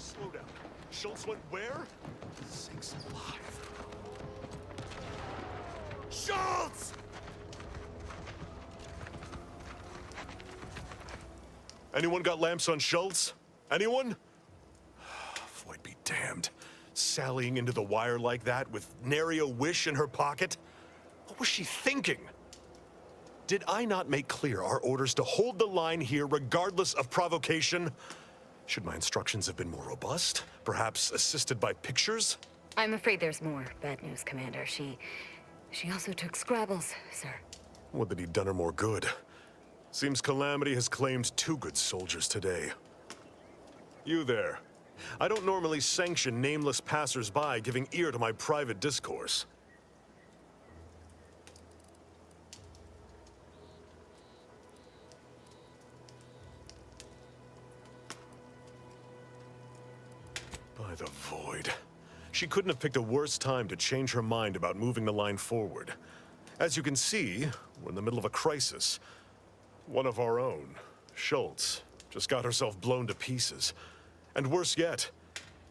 Slow down. Schultz went where? Sakes alive. Schultz! Anyone got lamps on Schultz? Anyone? Void be damned. Sallying into the wire like that with nary a wish in her pocket? What was she thinking? Did I not make clear our orders to hold the line here regardless of provocation? Should my instructions have been more robust? Perhaps assisted by pictures? I'm afraid there's more bad news, Commander. She also took Scrabbles, sir. Would that he'd done her more good. Seems Calamity has claimed 2 good soldiers today. You there. I don't normally sanction nameless passers-by giving ear to my private discourse. By the Void. She couldn't have picked a worse time to change her mind about moving the line forward. As you can see, we're in the middle of a crisis. One of our own, Schultz, just got herself blown to pieces. And worse yet,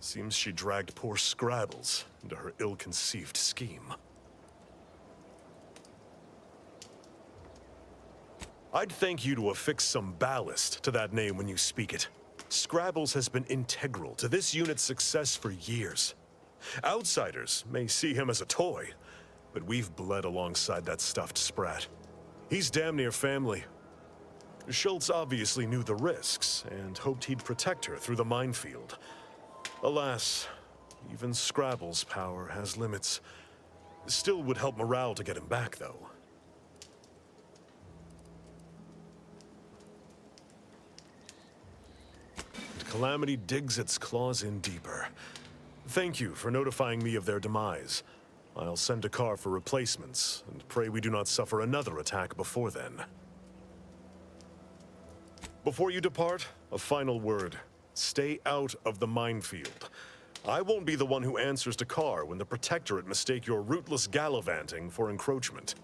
seems she dragged poor Scrabbles into her ill-conceived scheme. I'd thank you to affix some ballast to that name when you speak it. Scrabbles has been integral to this unit's success for years. Outsiders may see him as a toy, but we've bled alongside that stuffed sprat. He's damn near family. Schultz obviously knew the risks and hoped he'd protect her through the minefield. Alas, even Scrabble's power has limits. Still would help morale to get him back, though. Calamity digs its claws in deeper. Thank you for notifying me of their demise. I'll send a car for replacements, and pray we do not suffer another attack before then. Before you depart, a final word. Stay out of the minefield. I won't be the one who answers to Carr when the Protectorate mistake your rootless gallivanting for encroachment.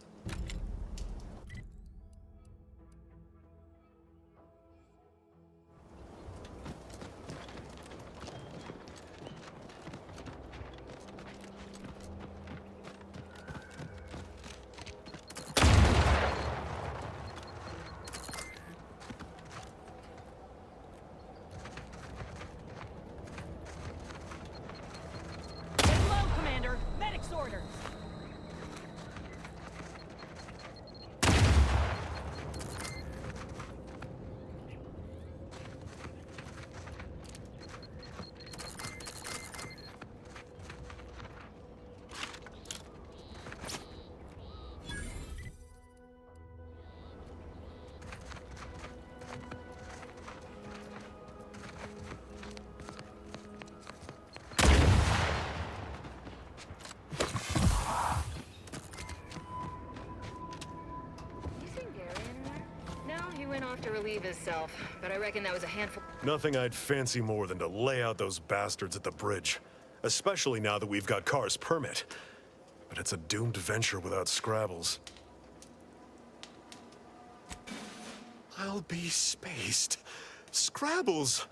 To relieve himself, but I reckon that was a handful. Nothing I'd fancy more than to lay out those bastards at the bridge, especially now that we've got Carr's permit. But it's a doomed venture without Scrabbles. I'll be spaced. Scrabbles!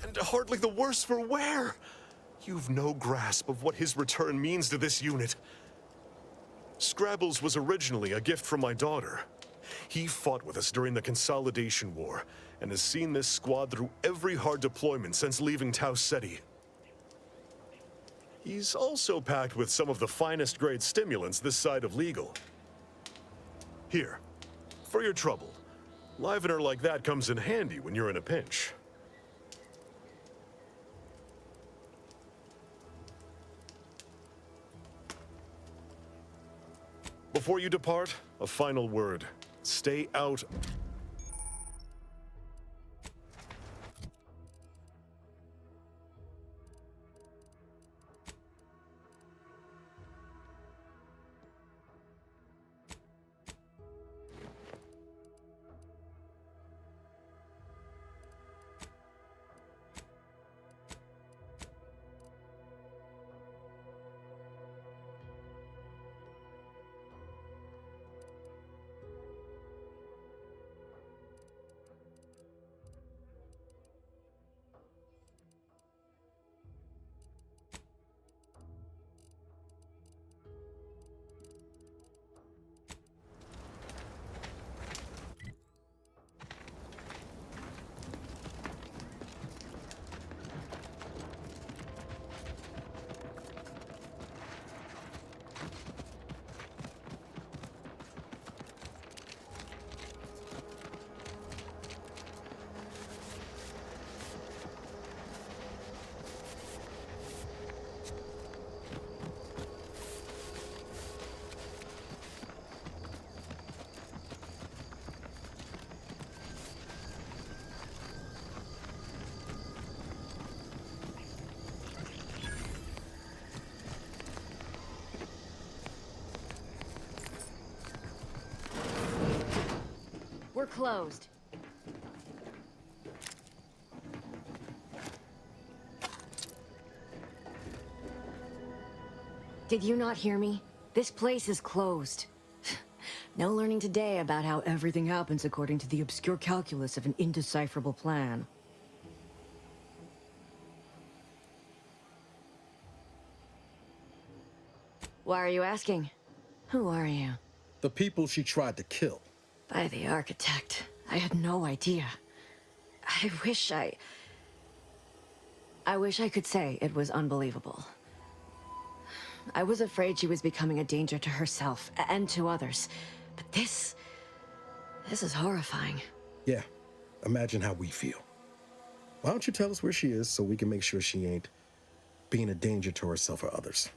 And hardly the worse for wear! You've no grasp of what his return means to this unit. Scrabbles was originally a gift from my daughter. He fought with us during the Consolidation War, and has seen this squad through every hard deployment since leaving Tau Ceti. He's also packed with some of the finest grade stimulants this side of legal. Here, for your trouble. Livener like that comes in handy when you're in a pinch. Before you depart, a final word. Stay out. We're closed. Did you not hear me? This place is closed. No learning today about how everything happens according to the obscure calculus of an indecipherable plan. Why are you asking? Who are you? The people she tried to kill. By the architect. I had no idea. I wish I could say it was unbelievable. I was afraid she was becoming a danger to herself and to others. But this is horrifying. Yeah, imagine how we feel. Why don't you tell us where she is so we can make sure she ain't being a danger to herself or others?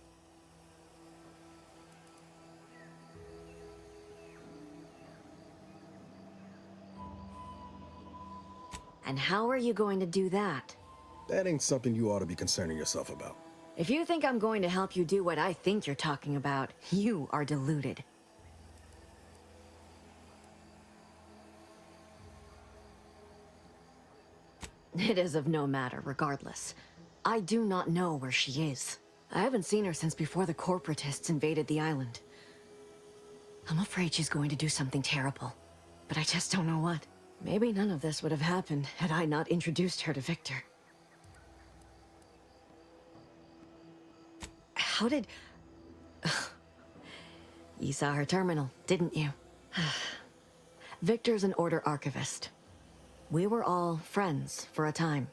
And how are you going to do that? That ain't something you ought to be concerning yourself about. If you think I'm going to help you do what I think you're talking about, you are deluded. It is of no matter, regardless. I do not know where she is. I haven't seen her since before the corporatists invaded the island. I'm afraid she's going to do something terrible, but I just don't know what. Maybe none of this would have happened had I not introduced her to Victor. How did... You saw her terminal, didn't you? Victor's an Order archivist. We were all friends for a time.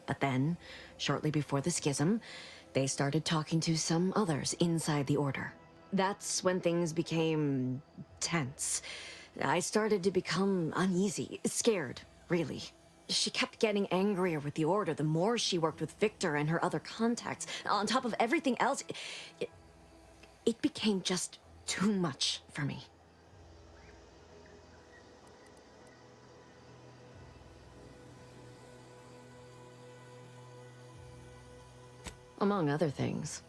But then, shortly before the schism, they started talking to some others inside the Order. That's when things became tense. I started to become uneasy, scared, really. She kept getting angrier with the Order the more she worked with Victor and her other contacts. On top of everything else, it became just too much for me. Among other things.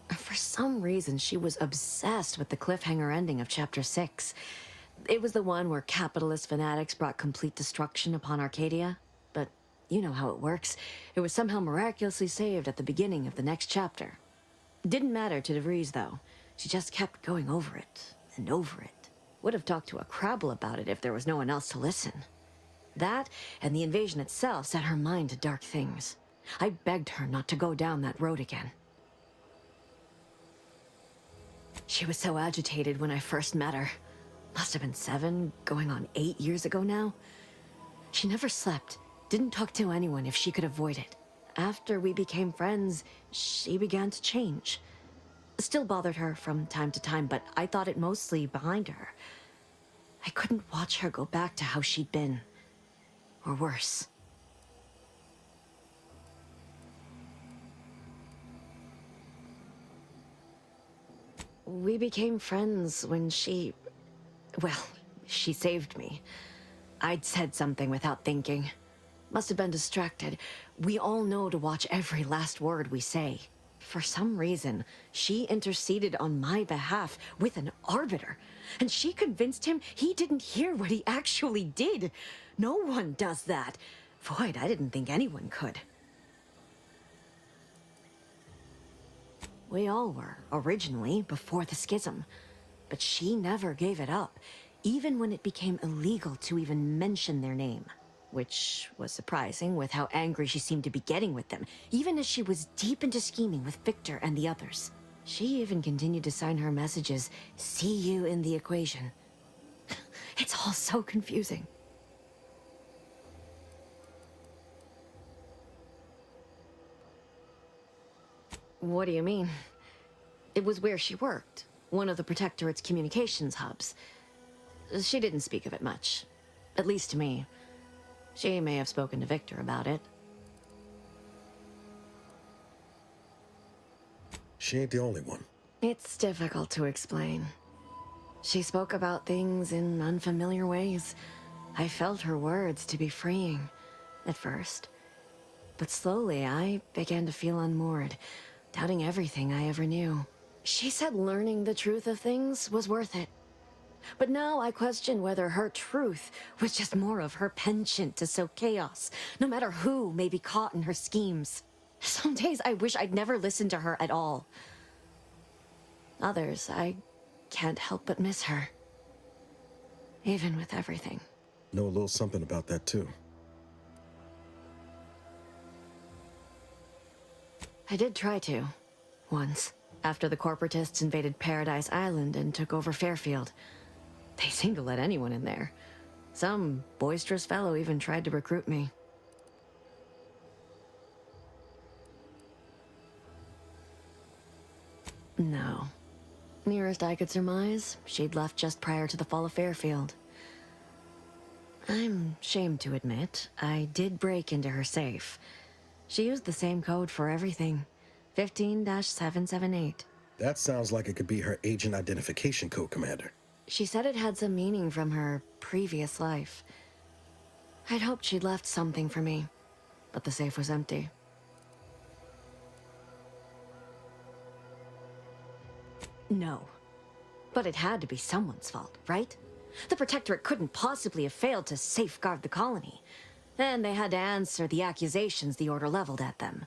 For some reason, she was obsessed with the cliffhanger ending of Chapter 6. It was the one where capitalist fanatics brought complete destruction upon Arcadia. But you know how it works. It was somehow miraculously saved at the beginning of the next chapter. Didn't matter to DeVries, though. She just kept going over it and over it. Would have talked to a Crabble about it if there was no one else to listen. That, and the invasion itself, set her mind to dark things. I begged her not to go down that road again. She was so agitated when I first met her. Must have been 7, going on 8 years ago now. She never slept, didn't talk to anyone if she could avoid it. After we became friends, she began to change. Still bothered her from time to time, but I thought it mostly behind her. I couldn't watch her go back to how she'd been. Or worse. We became friends when well, she saved me. I'd said something without thinking. Must have been distracted. We all know to watch every last word we say. For some reason, she interceded on my behalf with an arbiter. And she convinced him he didn't hear what he actually did. No one does that. Void, I didn't think anyone could. We all were, originally, before the schism. But she never gave it up, even when it became illegal to even mention their name. Which was surprising with how angry she seemed to be getting with them, even as she was deep into scheming with Victor and the others. She even continued to sign her messages, "See you in the equation." It's all so confusing. What do you mean? It was where she worked, one of the Protectorate's communications hubs. She didn't speak of it much, at least to me. She may have spoken to Victor about it. She ain't the only one. It's difficult to explain. She spoke about things in unfamiliar ways. I felt her words to be freeing, at first. But slowly, I began to feel unmoored, doubting everything I ever knew. She said learning the truth of things was worth it. But now I question whether her truth was just more of her penchant to sow chaos, no matter who may be caught in her schemes. Some days I wish I'd never listened to her at all. Others, I can't help but miss her. Even with everything. Know a little something about that, too. I did try to. Once. After the corporatists invaded Paradise Island and took over Fairfield. They seemed to let anyone in there. Some boisterous fellow even tried to recruit me. No. Nearest I could surmise, she'd left just prior to the fall of Fairfield. I'm ashamed to admit, I did break into her safe. She used the same code for everything. 15-778. That sounds like it could be her agent identification code, Commander. She said it had some meaning from her previous life. I'd hoped she'd left something for me, but the safe was empty. No. But it had to be someone's fault, right? The Protectorate couldn't possibly have failed to safeguard the colony. And they had to answer the accusations the Order leveled at them.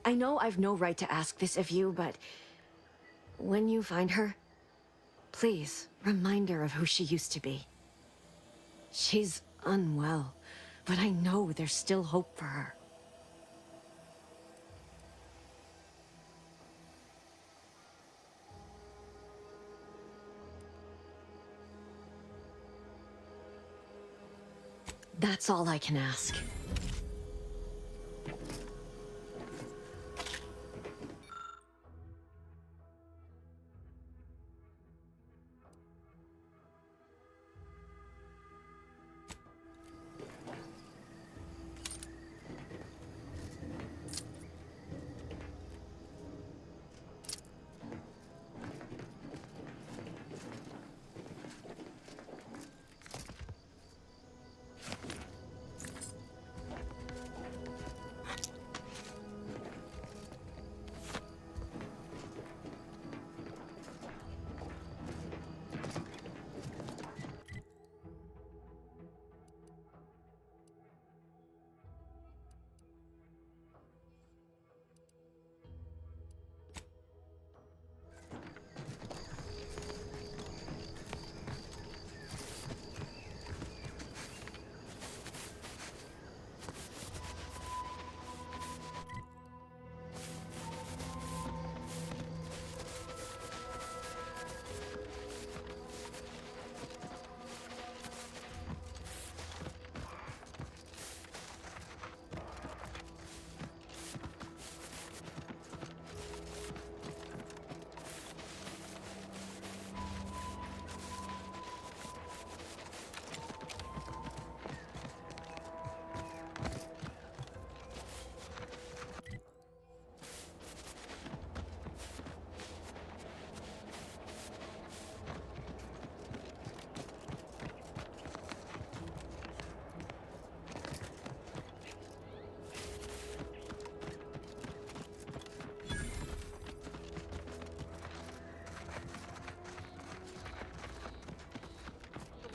I know I've no right to ask this of you, but when you find her, please remind her of who she used to be. She's unwell, but I know there's still hope for her. That's all I can ask.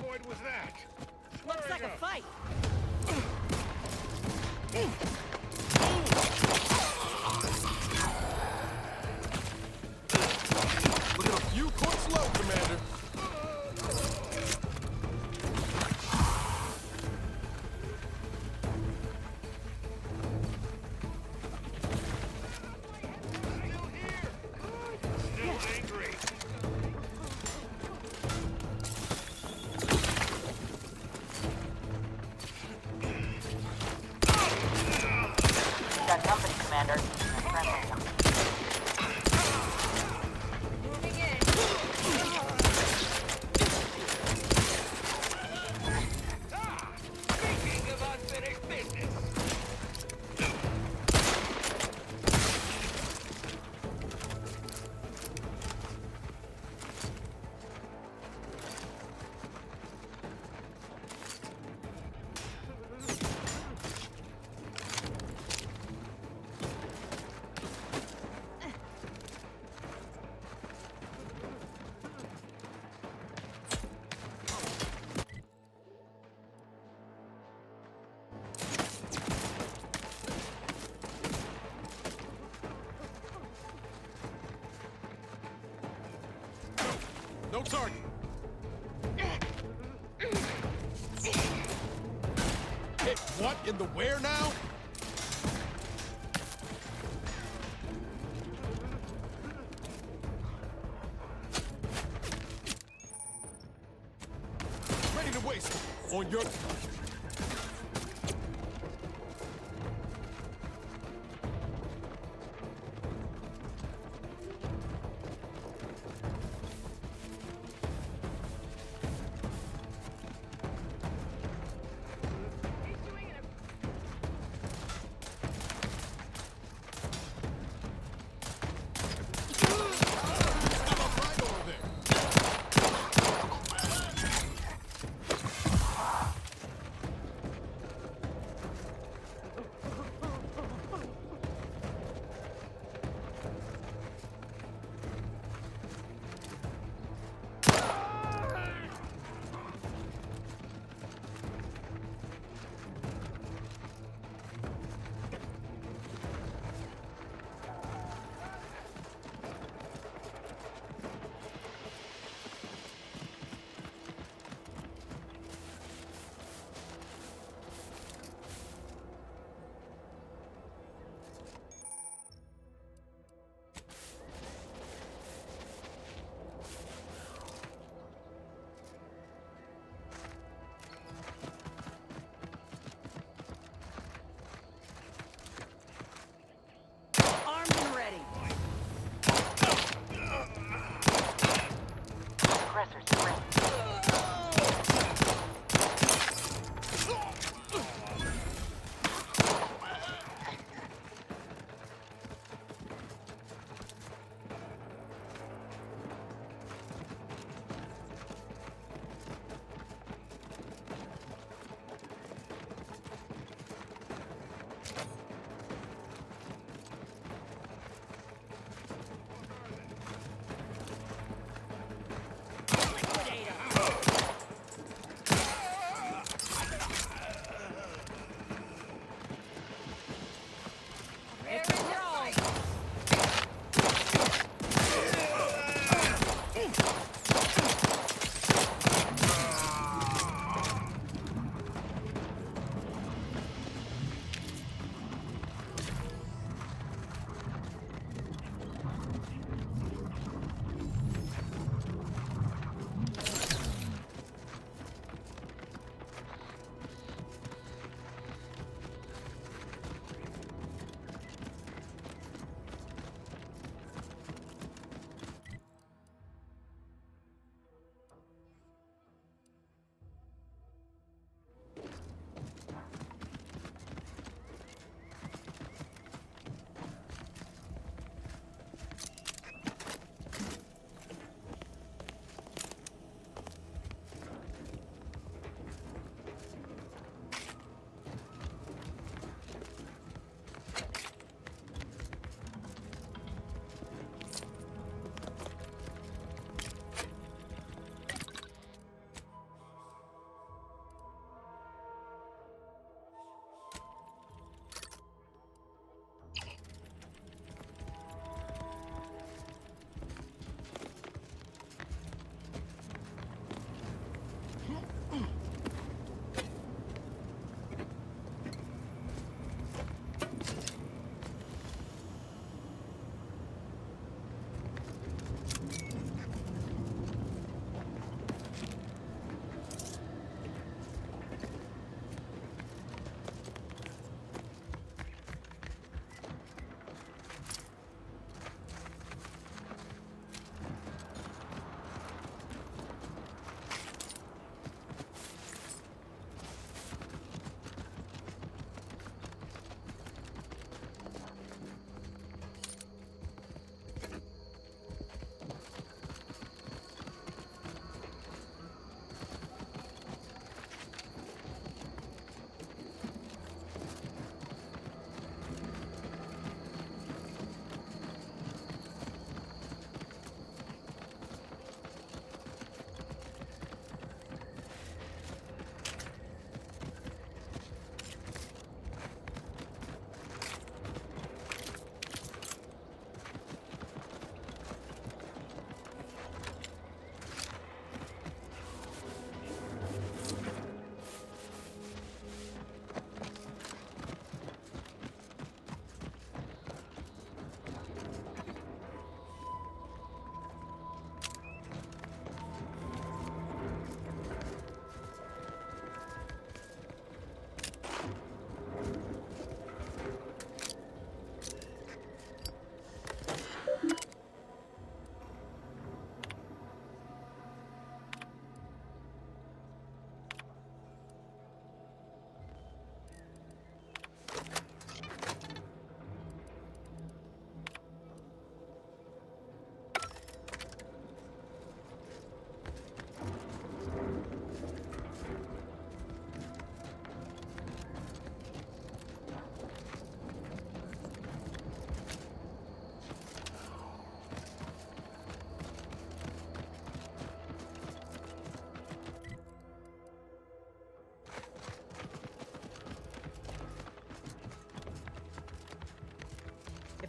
What was that? Looks like a fight. Look at a few courts low, Commander. No target. Hit what in the where now? Ready to waste. On your...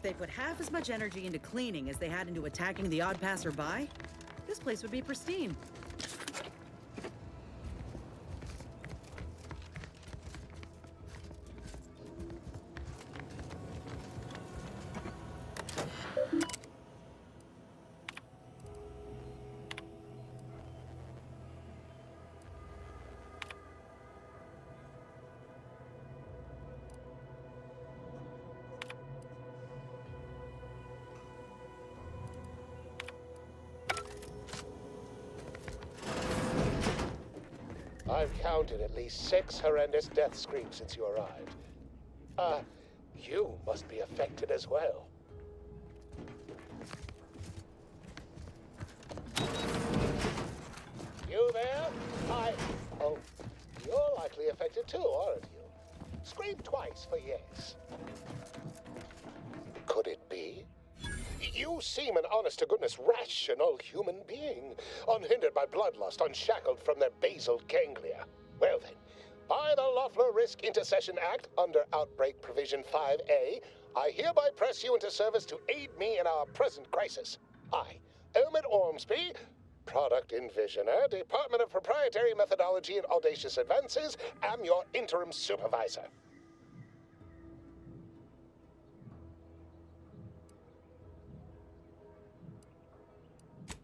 If they put half as much energy into cleaning as they had into attacking the odd passerby, this place would be pristine. I've counted at least 6 horrendous death screams since you arrived. You must be affected as well. You there? Oh, you're likely affected too, aren't you? Scream twice for yes. Could it be? You seem an honest-to-goodness rational human being, unhindered by bloodlust, unshackled from their basal ganglia. Well then, by the Loeffler Risk Intercession Act, under Outbreak Provision 5A, I hereby press you into service to aid me in our present crisis. I, Elmet Ormsby, Product Envisioner, Department of Proprietary Methodology and Audacious Advances, am your interim supervisor.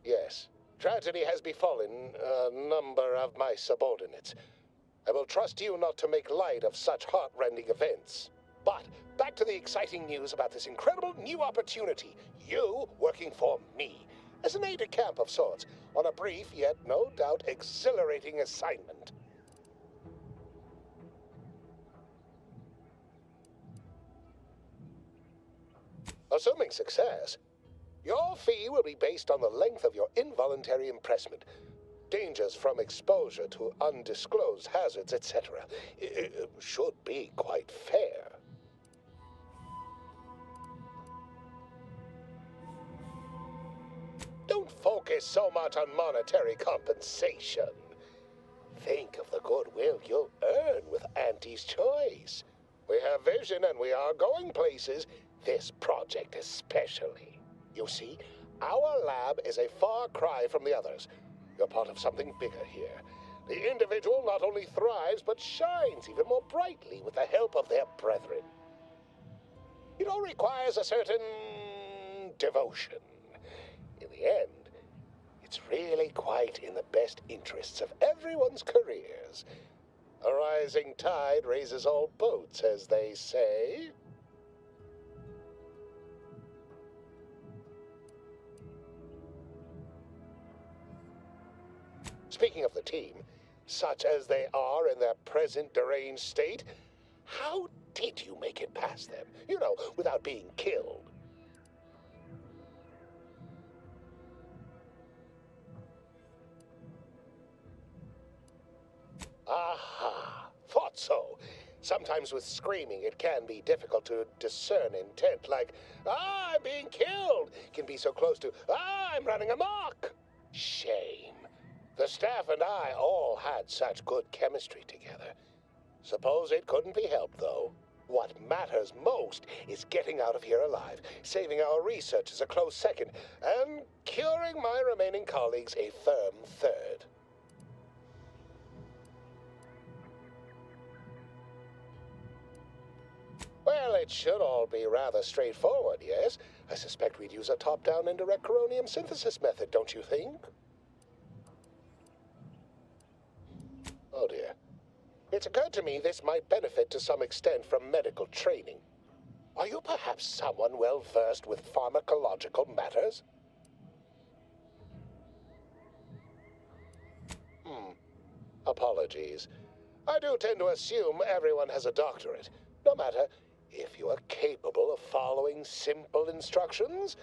Yes, tragedy has befallen a number of my subordinates. I will trust you not to make light of such heart-rending events. But back to the exciting news about this incredible new opportunity. You working for me, as an aide-de-camp of sorts, on a brief yet no doubt exhilarating assignment. Assuming success, your fee will be based on the length of your involuntary impressment, dangers from exposure to undisclosed hazards, etc. It should be quite fair. Don't focus so much on monetary compensation. Think of the goodwill you'll earn with Auntie's choice. We have vision and we are going places, this project especially. You see, our lab is a far cry from the others. You're part of something bigger here. The individual not only thrives, but shines even more brightly with the help of their brethren. It all requires a certain devotion. In the end, it's really quite in the best interests of everyone's careers. A rising tide raises all boats, as they say. Speaking of the team, such as they are in their present deranged state, how did you make it past them? You know, without being killed. Aha, thought so. Sometimes with screaming, it can be difficult to discern intent, like, I'm being killed, can be so close to, I'm running amok. Shame. The staff and I all had such good chemistry together. Suppose it couldn't be helped, though. What matters most is getting out of here alive, saving our researchers a close second, and curing my remaining colleagues a firm third. Well, it should all be rather straightforward, yes? I suspect we'd use a top-down indirect coronium synthesis method, don't you think? Oh dear. It's occurred to me this might benefit to some extent from medical training. Are you perhaps someone well-versed with pharmacological matters? Apologies. I do tend to assume everyone has a doctorate. No matter, if you are capable of following simple instructions,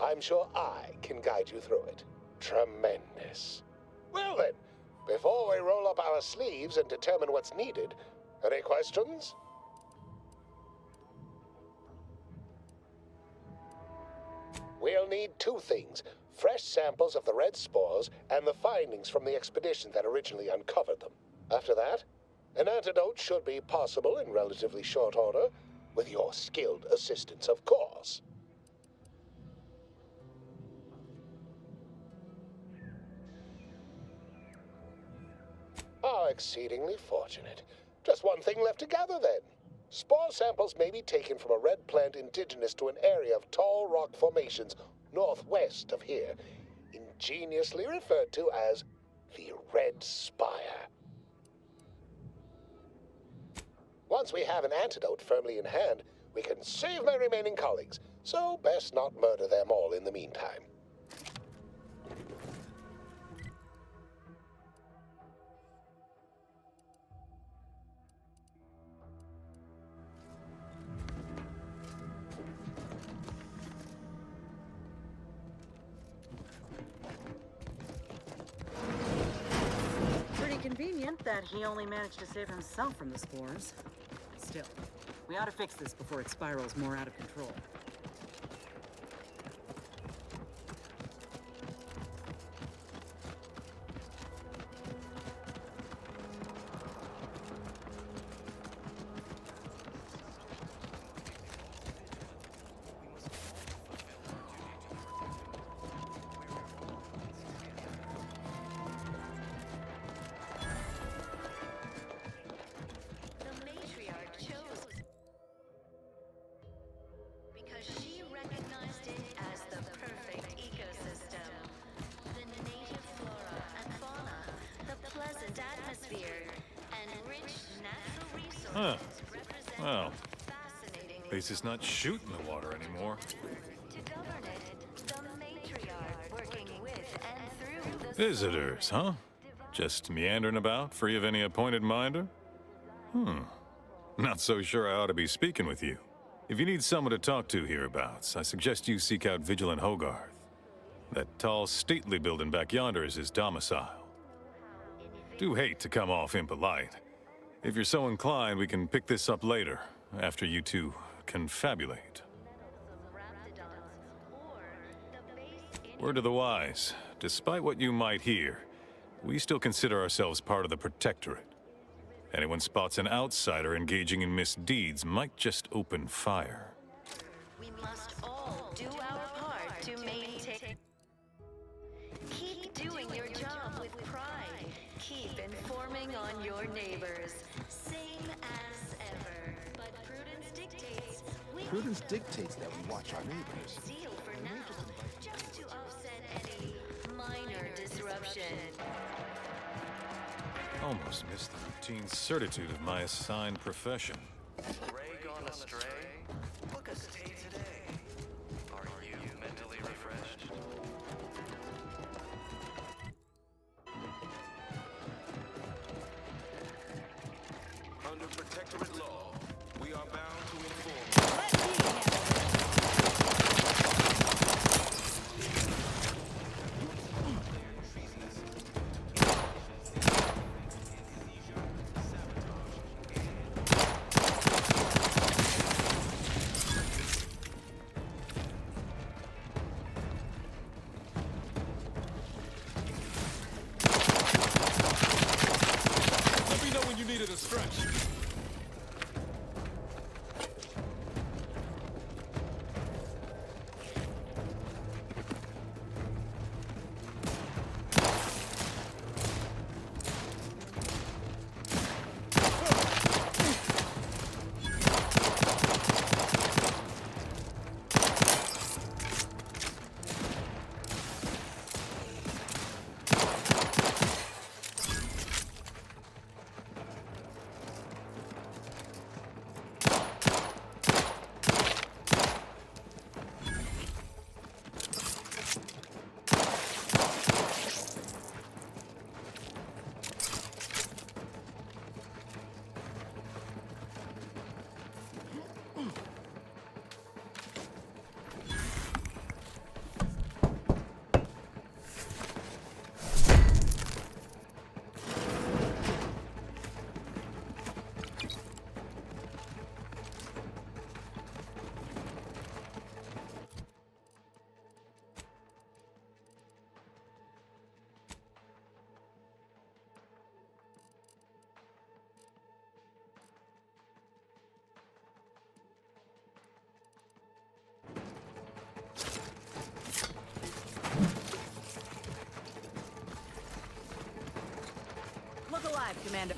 I'm sure I can guide you through it. Tremendous. Well then, before we roll up our sleeves and determine what's needed, any questions? We'll need 2 things: fresh samples of the red spores and the findings from the expedition that originally uncovered them. After that, an antidote should be possible in relatively short order, with your skilled assistance, of course. are exceedingly fortunate. Just one thing left to gather then. Spore samples may be taken from a red plant indigenous to an area of tall rock formations northwest of here, ingeniously referred to as the Red Spire. Once we have an antidote firmly in hand, we can save my remaining colleagues, so best not murder them all in the meantime. Pretty convenient that he only managed to save himself from the spores. Still, we ought to fix this before it spirals more out of control. She recognized it as the perfect ecosystem. The native flora and fauna, the pleasant atmosphere, and rich natural resources represent Well, fascinating at least it's not shooting the water anymore. to govern it. The matriarch working with and through the Visitors, huh? Just meandering about, free of any appointed minder? Not so sure I ought to be speaking with you. If you need someone to talk to hereabouts, I suggest you seek out Vigilant Hogarth. That tall, stately building back yonder is his domicile. Do hate to come off impolite. If you're so inclined, we can pick this up later, after you two confabulate. Word to the wise, despite what you might hear, we still consider ourselves part of the Protectorate. Anyone spots an outsider engaging in misdeeds might just open fire. We must all do our part to maintain. Keep doing your job with pride. Keep informing on your neighbors. Same as ever. But Prudence dictates that we watch our neighbors. Zeal for now, just to offset any minor disruption. Almost missed the routine certitude of my assigned profession. Ray gone astray? Book a stay today. Are you mentally refreshed? Under Protectorate law, we are bound to inform. 5, Commander.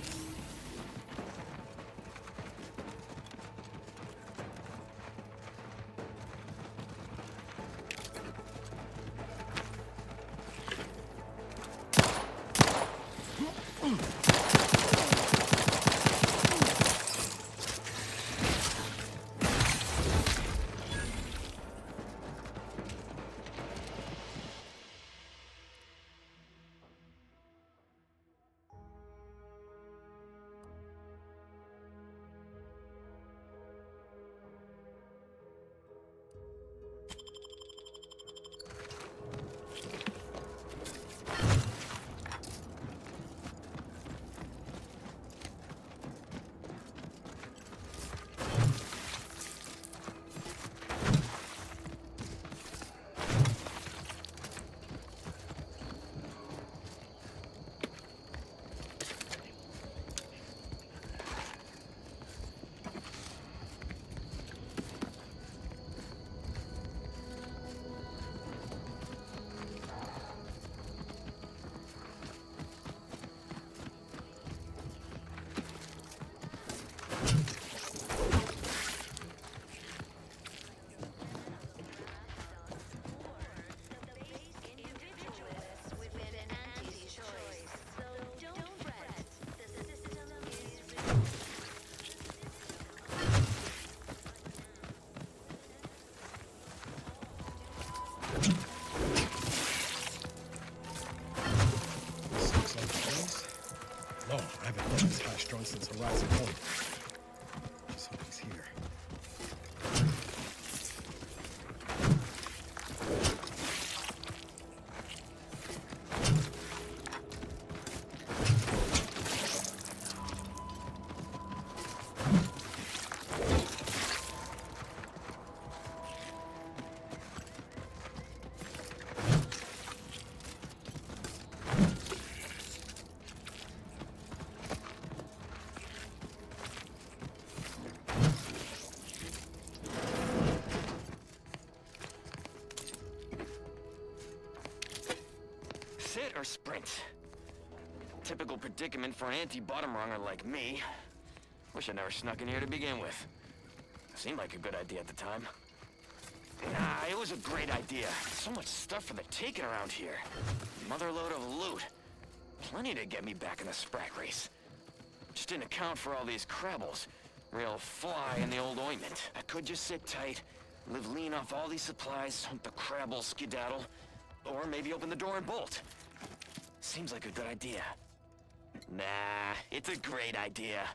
Lord, I haven't felt this high strung since Horizon 1. Just hope he's here. Sit or sprint? Typical predicament for an anti-bottom runger like me. Wish I never snuck in here to begin with. Seemed like a good idea at the time. Nah, it was a great idea. So much stuff for the taking around here. Motherload of loot. Plenty to get me back in the sprat race. Just didn't account for all these crabbles. Real fly in the old ointment. I could just sit tight, live lean off all these supplies, hunt the crabble skedaddle, or maybe open the door and bolt. Seems like a good idea. Nah, it's a great idea.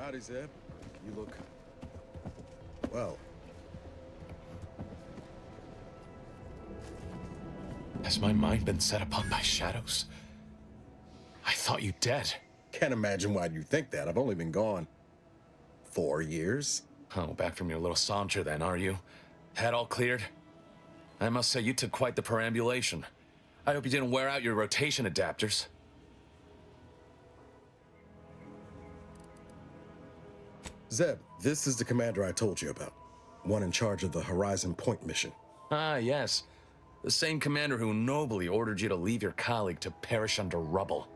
Howdy, Zeb. You look... well. Has my mind been set upon by shadows? I thought you dead. Can't imagine why you think that. I've only been gone 4 years. Oh, back from your little saunter then, are you? Head all cleared? I must say, you took quite the perambulation. I hope you didn't wear out your rotation adapters. Zeb, this is the commander I told you about. One in charge of the Horizon Point mission. Ah, yes. The same commander who nobly ordered you to leave your colleague to perish under rubble.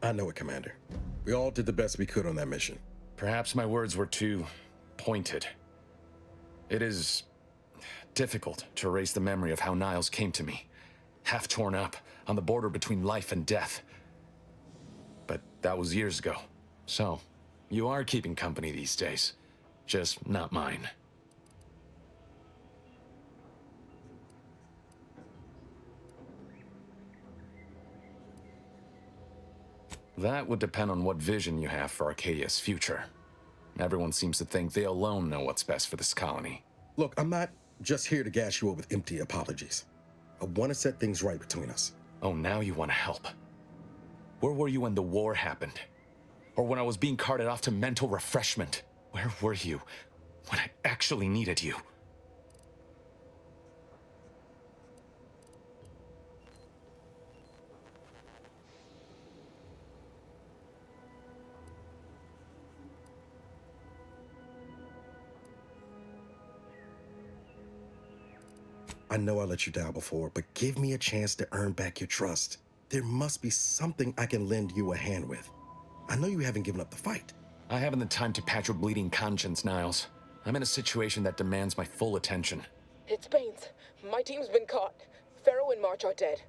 I know it, Commander. We all did the best we could on that mission. Perhaps my words were too pointed. It is difficult to erase the memory of how Niles came to me, half torn up, on the border between life and death. But that was years ago. So, you are keeping company these days. Just not mine. That would depend on what vision you have for Arcadia's future. Everyone seems to think they alone know what's best for this colony. Look, I'm not just here to gas you up with empty apologies. I want to set things right between us. Oh, now you want to help. Where were you when the war happened? Or when I was being carted off to mental refreshment? Where were you when I actually needed you? I know I let you down before, but give me a chance to earn back your trust. There must be something I can lend you a hand with. I know you haven't given up the fight. I haven't the time to patch your bleeding conscience, Niles. I'm in a situation that demands my full attention. It's Baines. My team's been caught. Pharaoh and March are dead.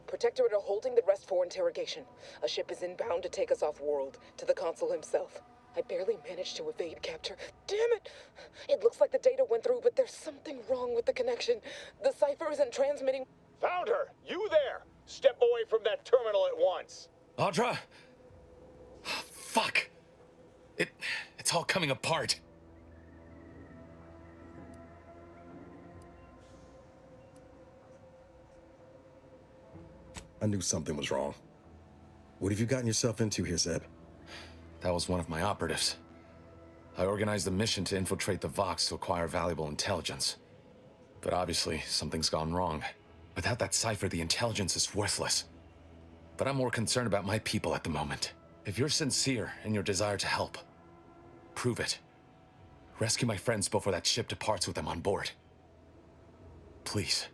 Protectorate are holding the rest for interrogation. A ship is inbound to take us off-world, to the consul himself. I barely managed to evade capture. Damn it! It looks like the data went through, but there's something wrong with the connection. The cipher isn't transmitting. Found her! You there! Step away from that terminal at once! Audra! Fuck! It's all coming apart. I knew something was wrong. What have you gotten yourself into here, Zeb? That was one of my operatives. I organized a mission to infiltrate the Vox to acquire valuable intelligence. But obviously, something's gone wrong. Without that cipher, the intelligence is worthless. But I'm more concerned about my people at the moment. If you're sincere in your desire to help, prove it. Rescue my friends before that ship departs with them on board. Please.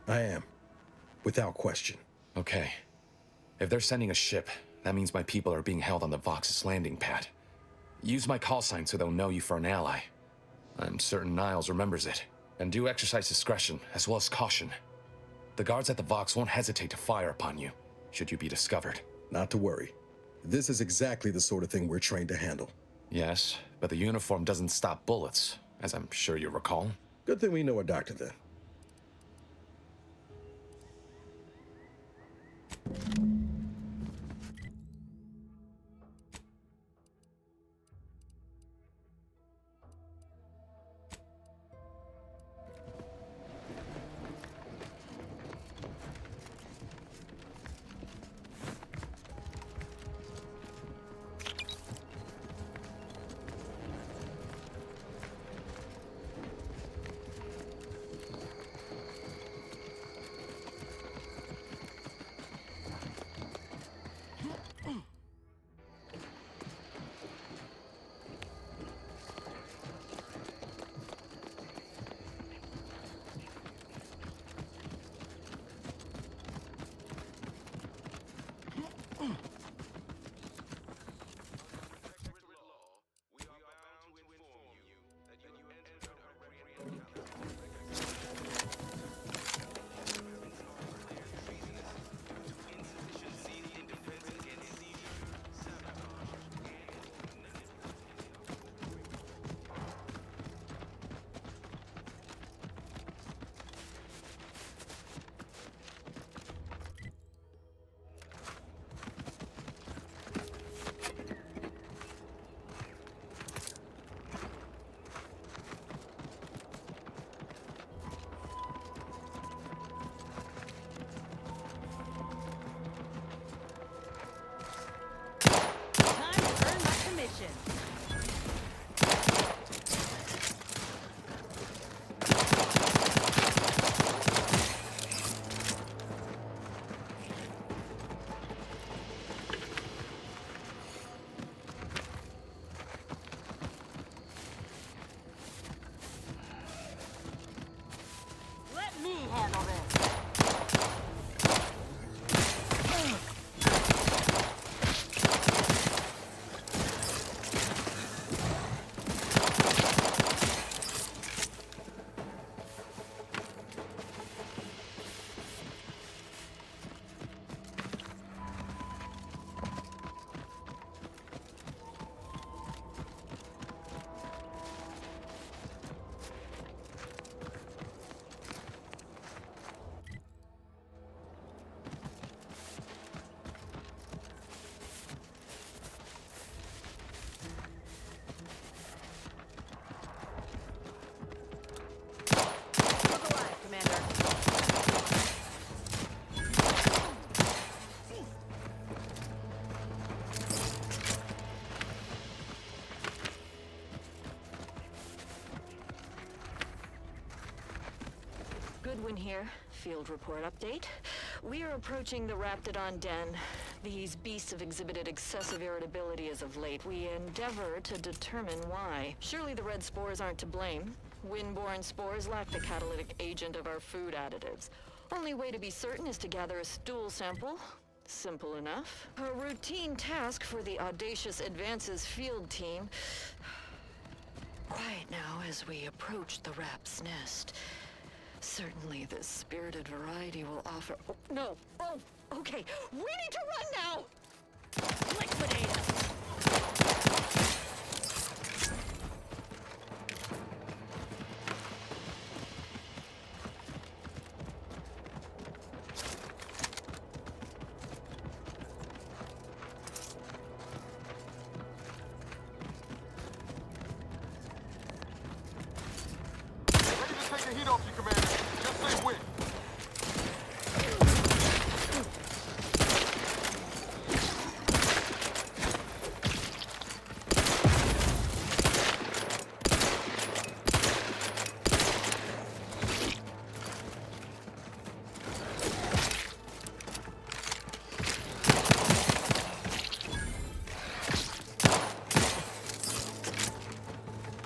I am. Without question. Okay. If they're sending a ship, that means my people are being held on the Vox's landing pad. Use my call sign so they'll know you for an ally. I'm certain Niles remembers it. And do exercise discretion, as well as caution. The guards at the Vox won't hesitate to fire upon you, should you be discovered. Not to worry. This is exactly the sort of thing we're trained to handle. Yes, but the uniform doesn't stop bullets, as I'm sure you recall. Good thing we know a doctor then. handle this. Goodwin here. Field report update. We are approaching the Raptidon Den. These beasts have exhibited excessive irritability as of late. We endeavor to determine why. Surely the red spores aren't to blame. Windborne spores lack the catalytic agent of our food additives. Only way to be certain is to gather a stool sample. Simple enough. A routine task for the Audacious Advances field team. Quiet now as we approach the rap's nest. Certainly this spirited variety will offer... Oh, no! Oh, okay. We need to run now! Liquidate us! Ready to take the heat off you, Commander. Just say when.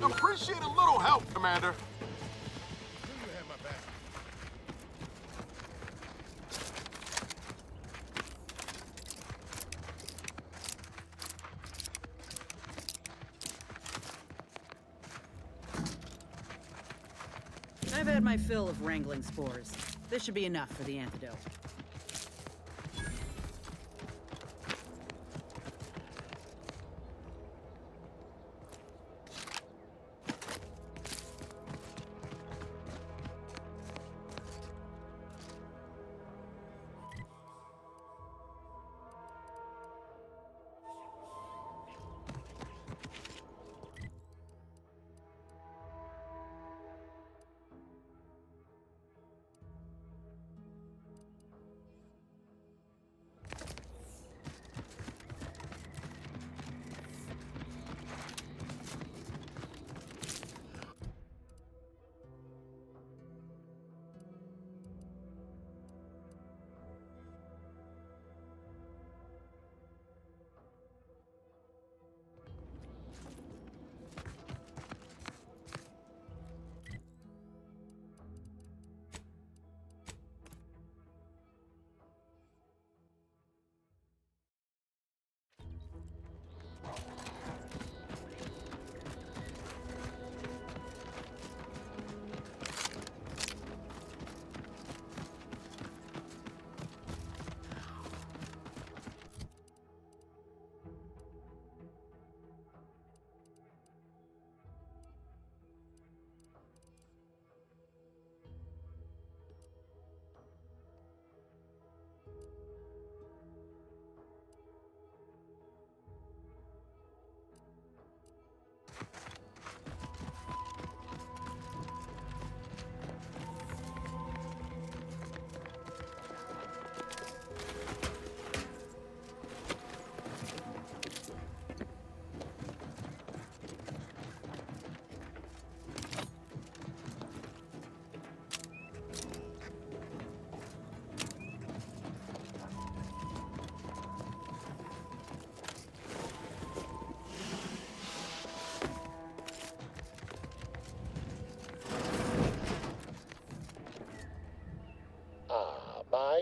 Appreciate a little help, Commander. I've had my fill of wrangling spores. This should be enough for the antidote.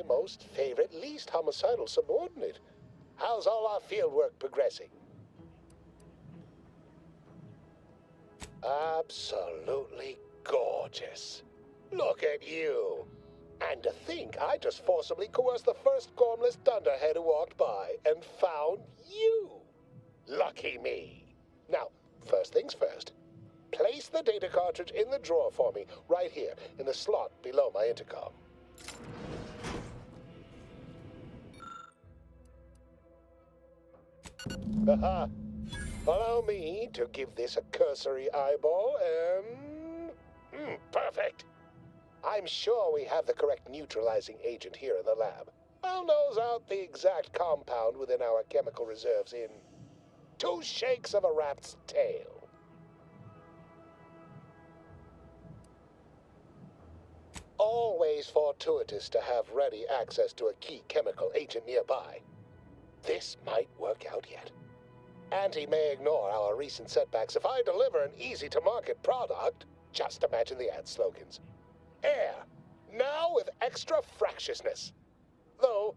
my most favorite, least homicidal subordinate. How's all our fieldwork progressing? Absolutely gorgeous. Look at you. And to think I just forcibly coerced the first gormless dunderhead who walked by and found you. Lucky me. Now, first things first. Place the data cartridge in the drawer for me, right here, in the slot below my intercom. Haha. Allow me to give this a cursory eyeball and... perfect. I'm sure we have the correct neutralizing agent here in the lab. I'll nose out the exact compound within our chemical reserves in 2 shakes of a rat's tail. Always fortuitous to have ready access to a key chemical agent nearby. This might work out yet. Auntie may ignore our recent setbacks if I deliver an easy-to-market product. Just imagine the ad slogans. Air, now with extra fractiousness. Though,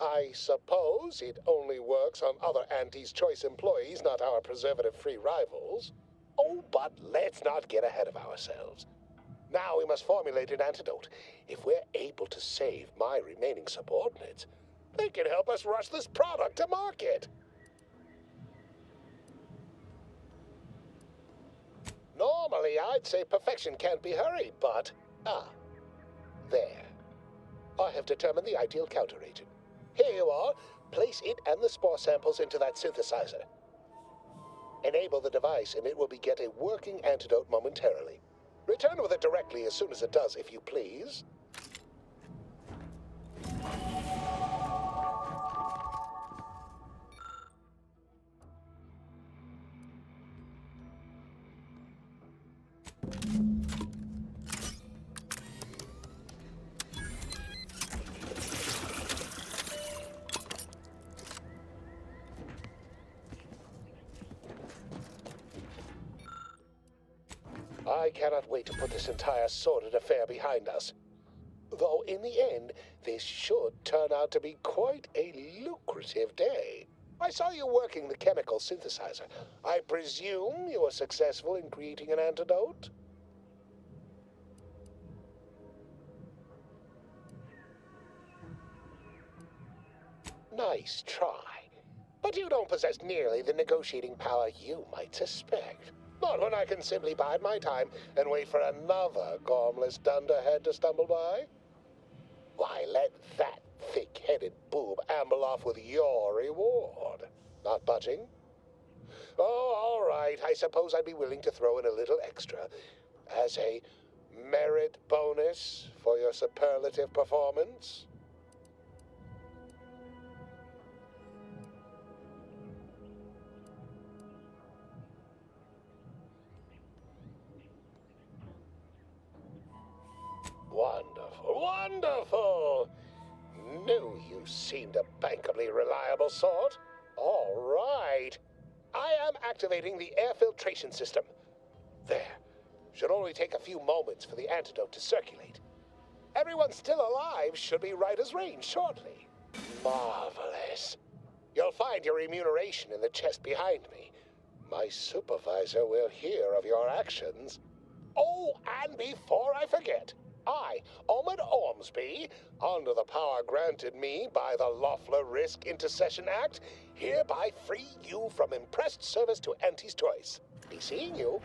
I suppose it only works on other Auntie's Choice employees, not our preservative-free rivals. Oh, but let's not get ahead of ourselves. Now we must formulate an antidote. If we're able to save my remaining subordinates, they can help us rush this product to market. Normally, I'd say perfection can't be hurried, but... there. I have determined the ideal counteragent. Here you are. Place it and the spore samples into that synthesizer. Enable the device and it will beget a working antidote momentarily. Return with it directly as soon as it does, if you please. I cannot wait to put this entire sordid affair behind us. Though in the end, this should turn out to be quite a lucrative day. I saw you working the chemical synthesizer. I presume you were successful in creating an antidote? Nice try. But you don't possess nearly the negotiating power you might suspect. Not when I can simply bide my time and wait for another gormless dunderhead to stumble by. Why, let that thick-headed boob amble off with your reward. Not budging? Oh, all right. I suppose I'd be willing to throw in a little extra as a merit bonus for your superlative performance. Wonderful, wonderful! Knew you seemed a bankably reliable sort. All right. I am activating the air filtration system. There. Should only take a few moments for the antidote to circulate. Everyone still alive should be right as rain shortly. Marvelous. You'll find your remuneration in the chest behind me. My supervisor will hear of your actions. Oh, and before I forget, I, Omid Ormsby, under the power granted me by the Loeffler Risk Intercession Act, hereby free you from impressed service to Auntie's Choice. Be seeing you.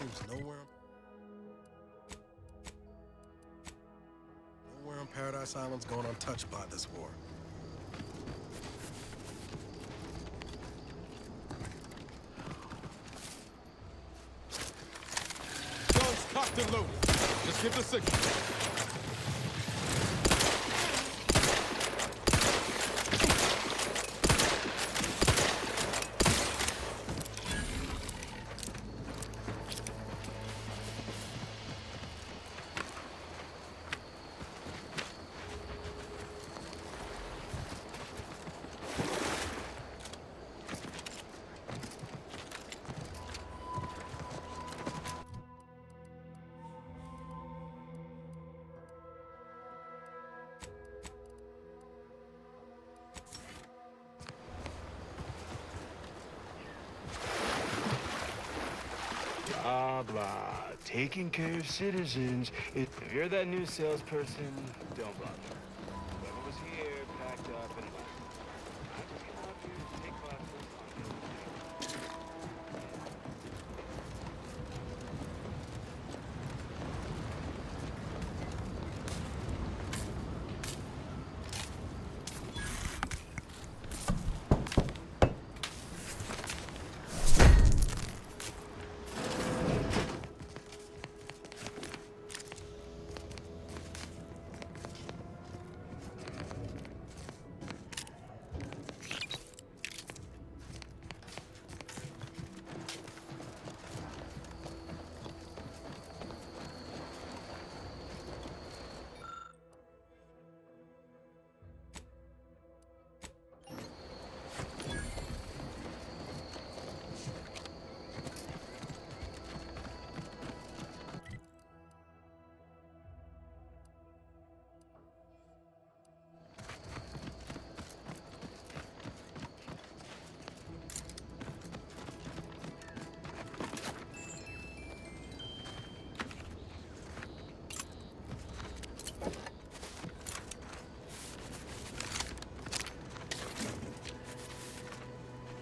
Seems nowhere on Paradise Island's going untouched by this war. Guns cocked and loaded. Just give the signal. Blah, blah. Taking care of citizens. If you're that new salesperson, don't bother. Whoever was here packed up and left. I just came up here to take classes on building.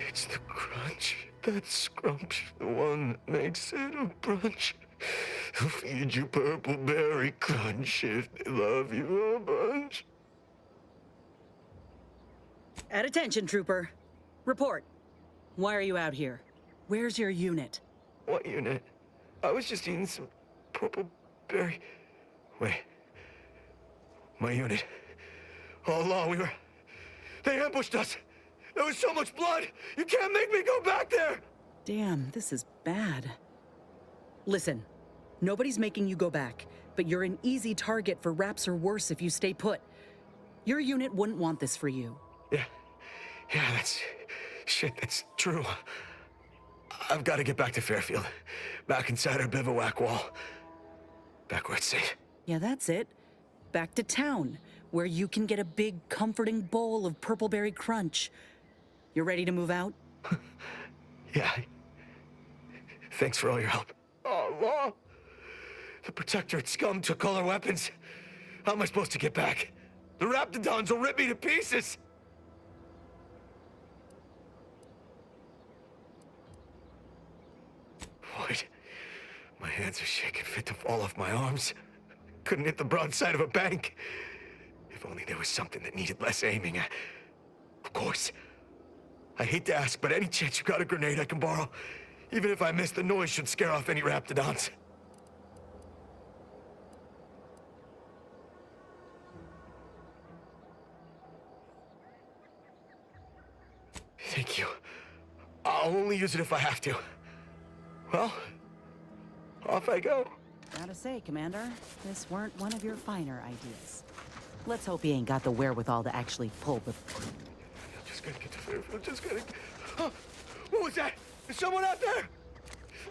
It's the crunch. That scrunch, the one that makes it a brunch. They'll feed you purple berry crunch if they love you a bunch. At attention, Trooper. Report. Why are you out here? Where's your unit? What unit? I was just eating some purple berry. Wait. My unit. All along, they ambushed us. There was so much blood! You can't make me go back there! Damn, this is bad. Listen, nobody's making you go back, but you're an easy target for raps or worse if you stay put. Your unit wouldn't want this for you. Yeah, that's true. I've got to get back to Fairfield. Back inside our bivouac wall. Back where it's safe. Yeah, that's it. Back to town, where you can get a big, comforting bowl of purpleberry crunch. You ready to move out? Yeah. Thanks for all your help. Oh, Law! The Protectorate scum took all our weapons. How am I supposed to get back? The Raptidons will rip me to pieces! What? My hands are shaking fit to fall off my arms. Couldn't hit the broadside of a bank. If only there was something that needed less aiming. Of course. I hate to ask, but any chance you got a grenade I can borrow? Even if I miss, the noise should scare off any Raptidons. Thank you. I'll only use it if I have to. Well, off I go. Gotta say, Commander, this weren't one of your finer ideas. Let's hope he ain't got the wherewithal to actually pull the... Just gotta get to Fairfield, just gotta... Oh, what was that? Is someone out there?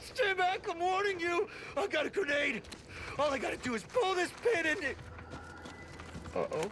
Stay back, I'm warning you! I got a grenade! All I gotta do is pull this pin and it... Uh-oh.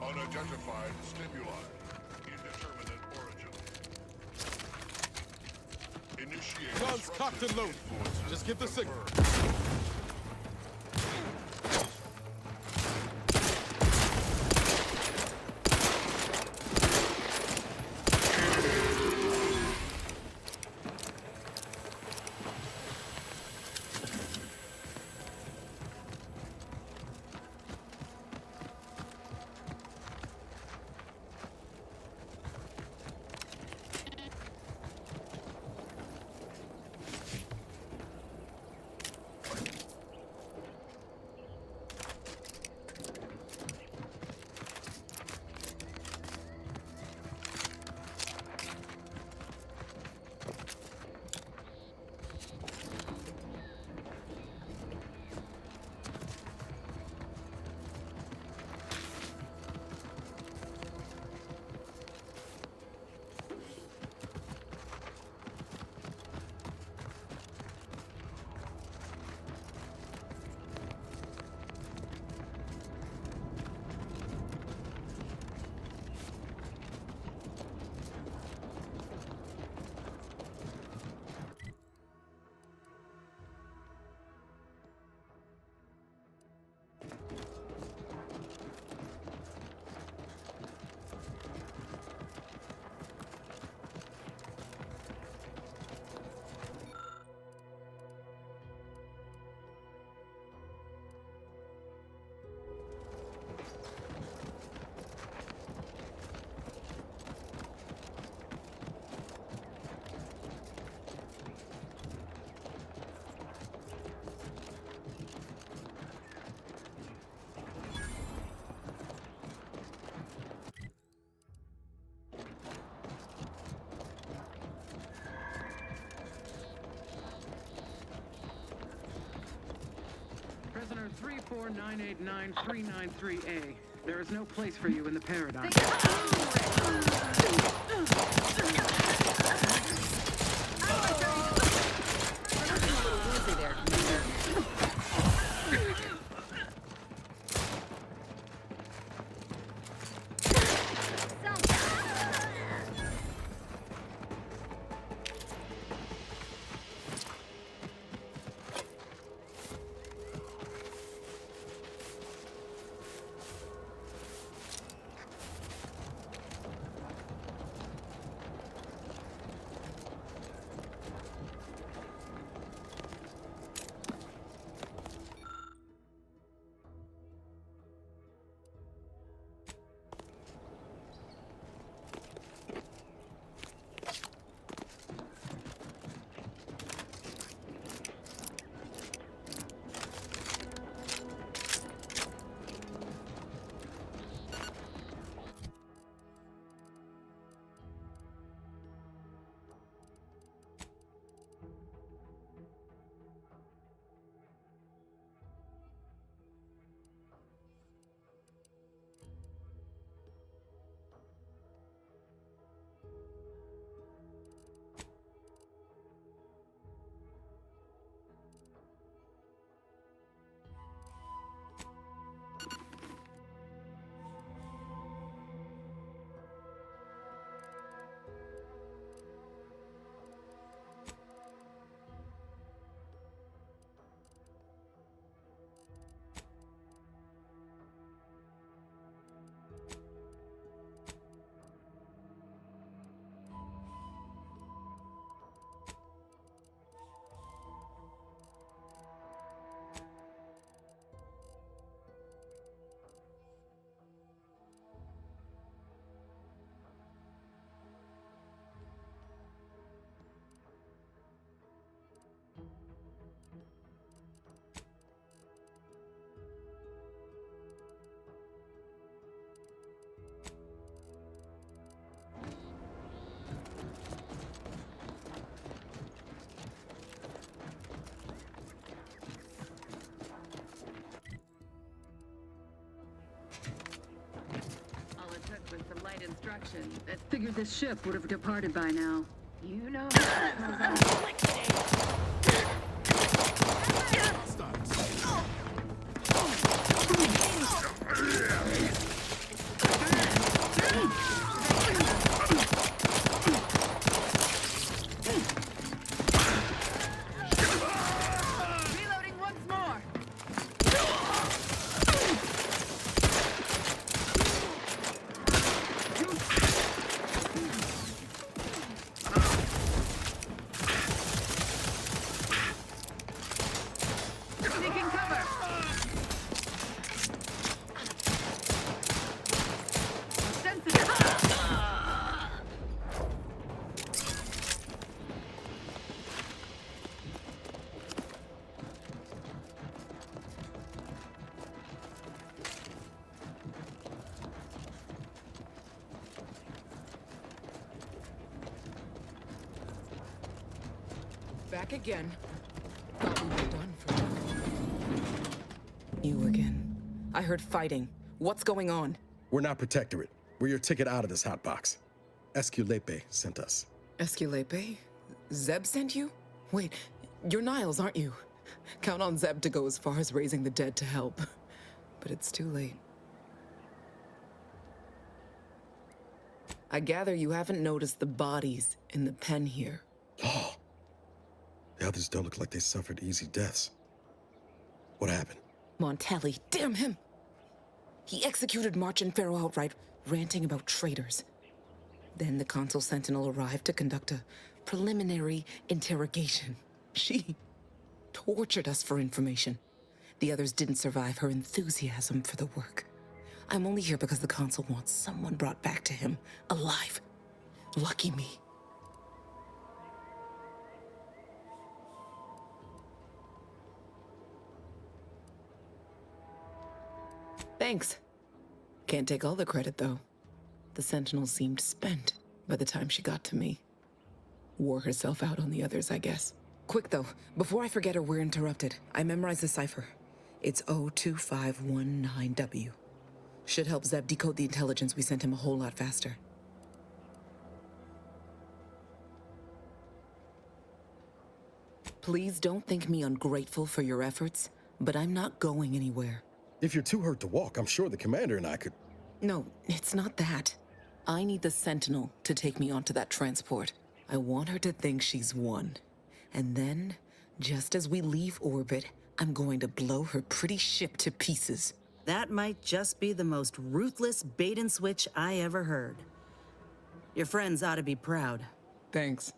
Unidentified stimuli. Indeterminate origin. Initiate. Guns cocked and loaded. Just give the signal. Prisoner 34989-393A. There is no place for you in the paradigm. destruction. I figured this ship would have departed by now. You know how it goes. Reloading once more. Taking cover. Sensitive. Back again. Thought we were done for now. You again. I heard fighting. What's going on? We're not Protectorate. We're your ticket out of this hotbox. Esculepe sent us. Esculepe? Zeb sent you? Wait, you're Niles, aren't you? Count on Zeb to go as far as raising the dead to help. But it's too late. I gather you haven't noticed the bodies in the pen here. Oh. The others don't look like they suffered easy deaths. What happened? Montelli, damn him! He executed March and Pharaoh outright, ranting about traitors. Then the Consul Sentinel arrived to conduct a preliminary interrogation. She tortured us for information. The others didn't survive her enthusiasm for the work. I'm only here because the Consul wants someone brought back to him, alive. Lucky me. Thanks. Can't take all the credit, though. The Sentinel seemed spent by the time she got to me. Wore herself out on the others, I guess. Quick, though, before I forget or we're interrupted, I memorized the cipher. It's O2519W. Should help Zeb decode the intelligence we sent him a whole lot faster. Please don't think me ungrateful for your efforts, but I'm not going anywhere. If you're too hurt to walk, I'm sure the commander and I could... No, it's not that. I need the Sentinel to take me onto that transport. I want her to think she's won. And then, just as we leave orbit, I'm going to blow her pretty ship to pieces. That might just be the most ruthless bait and switch I ever heard. Your friends ought to be proud. Thanks.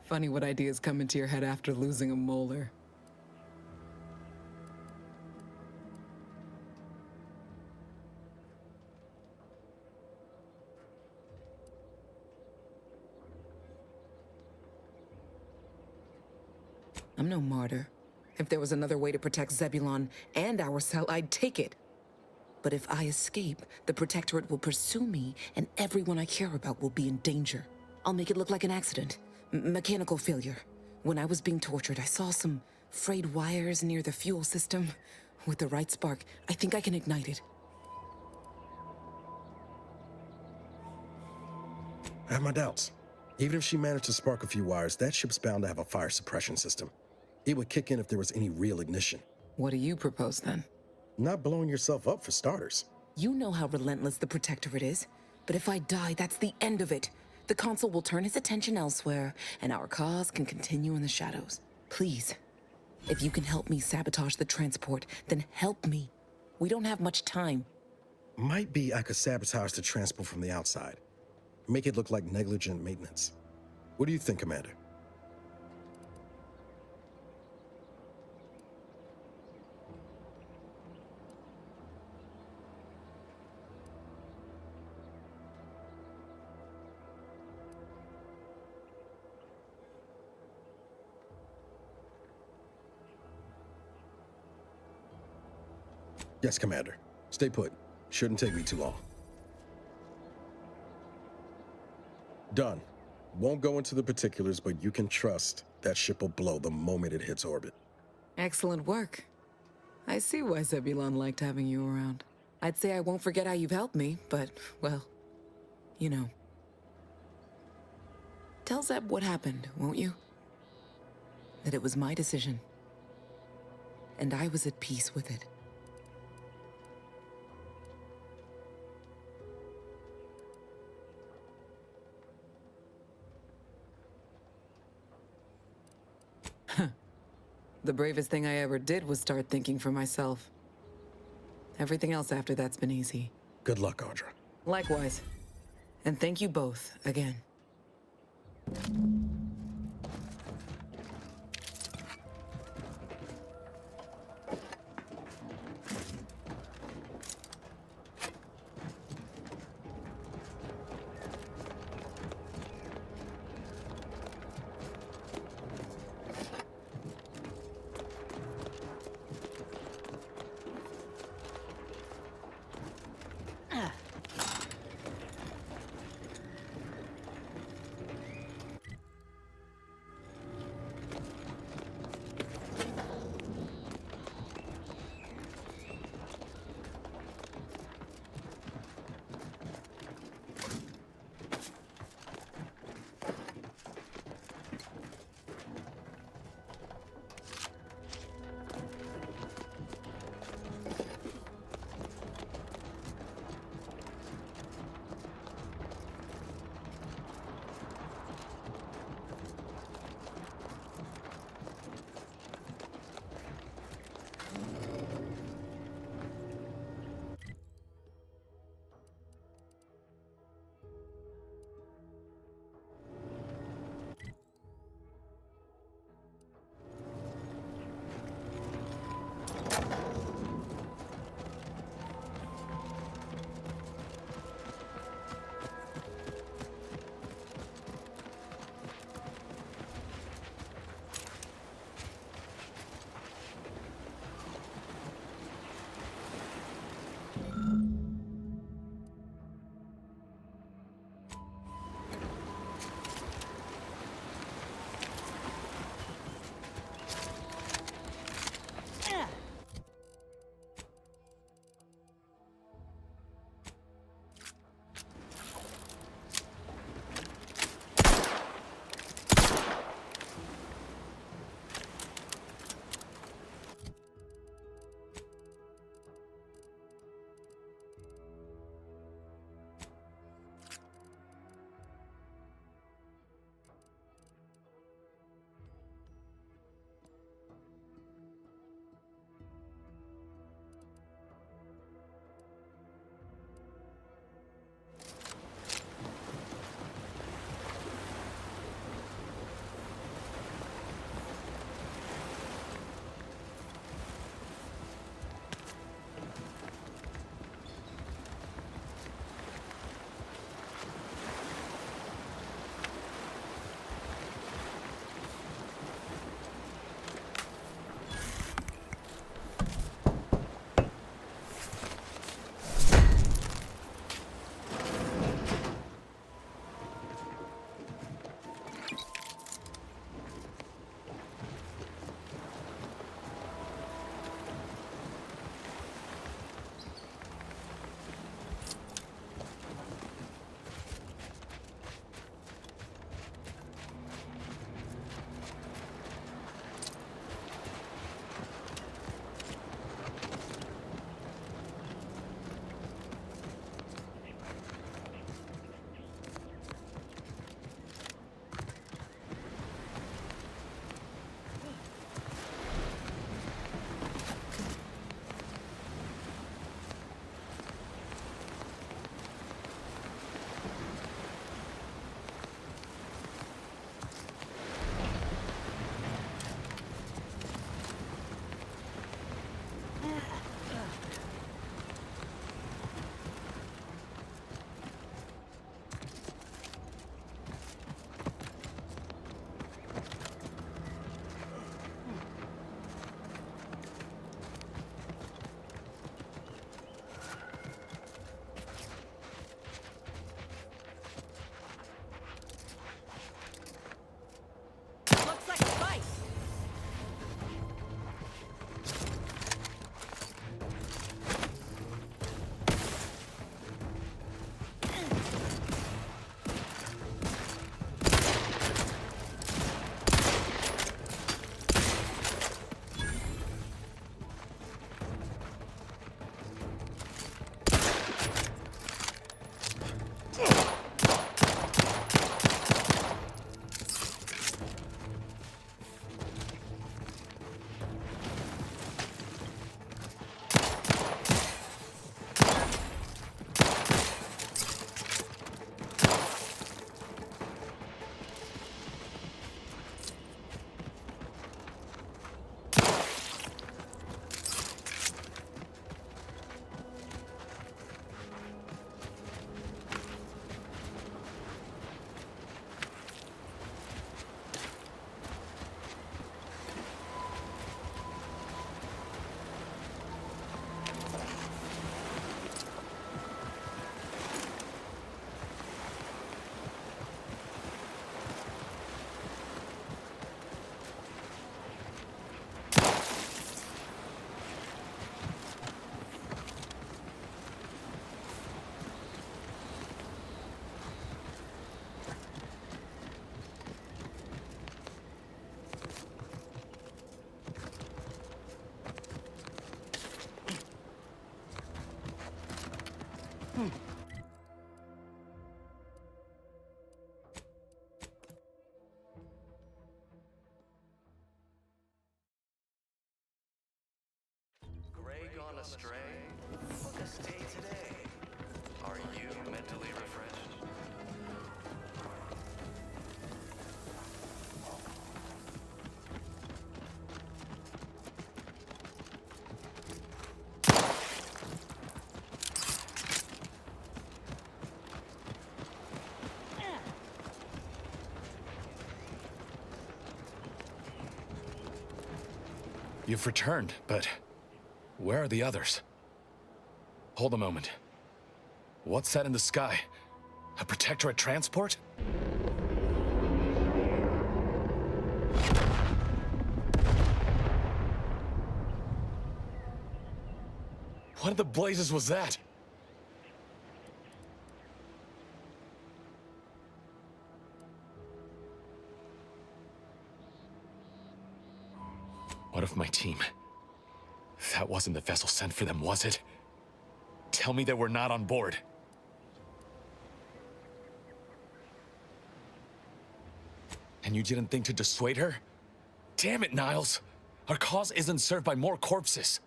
Funny what ideas come into your head after losing a molar. I'm no martyr. If there was another way to protect Zebulon and our cell, I'd take it. But if I escape, the Protectorate will pursue me, and everyone I care about will be in danger. I'll make it look like an accident. Mechanical failure. When I was being tortured, I saw some frayed wires near the fuel system. With the right spark, I think I can ignite it. I have my doubts. Even if she managed to spark a few wires, that ship's bound to have a fire suppression system. It would kick in if there was any real ignition. What do you propose, then? Not blowing yourself up, for starters. You know how relentless the Protectorate is. But if I die, that's the end of it. The Consul will turn his attention elsewhere, and our cause can continue in the shadows. Please, if you can help me sabotage the transport, then help me. We don't have much time. Might be I could sabotage the transport from the outside. Make it look like negligent maintenance. What do you think, Commander? Yes, Commander. Stay put. Shouldn't take me too long. Done. Won't go into the particulars, but you can trust that ship will blow the moment it hits orbit. Excellent work. I see why Zebulon liked having you around. I'd say I won't forget how you've helped me, but, well, you know. Tell Zeb what happened, won't you? That it was my decision. And I was at peace with it. The bravest thing I ever did was start thinking for myself. Everything else after that's been easy. Good luck, Audra. Likewise. And thank you both again. astray? Book a stay today. Are you mentally refreshed? You've returned, but where are the others? Hold a moment. What's that in the sky? A Protectorate transport? What in the blazes was that? What of my team? That wasn't the vessel sent for them, was it? Tell me they were not on board. And you didn't think to dissuade her? Damn it, Niles! Our cause isn't served by more corpses.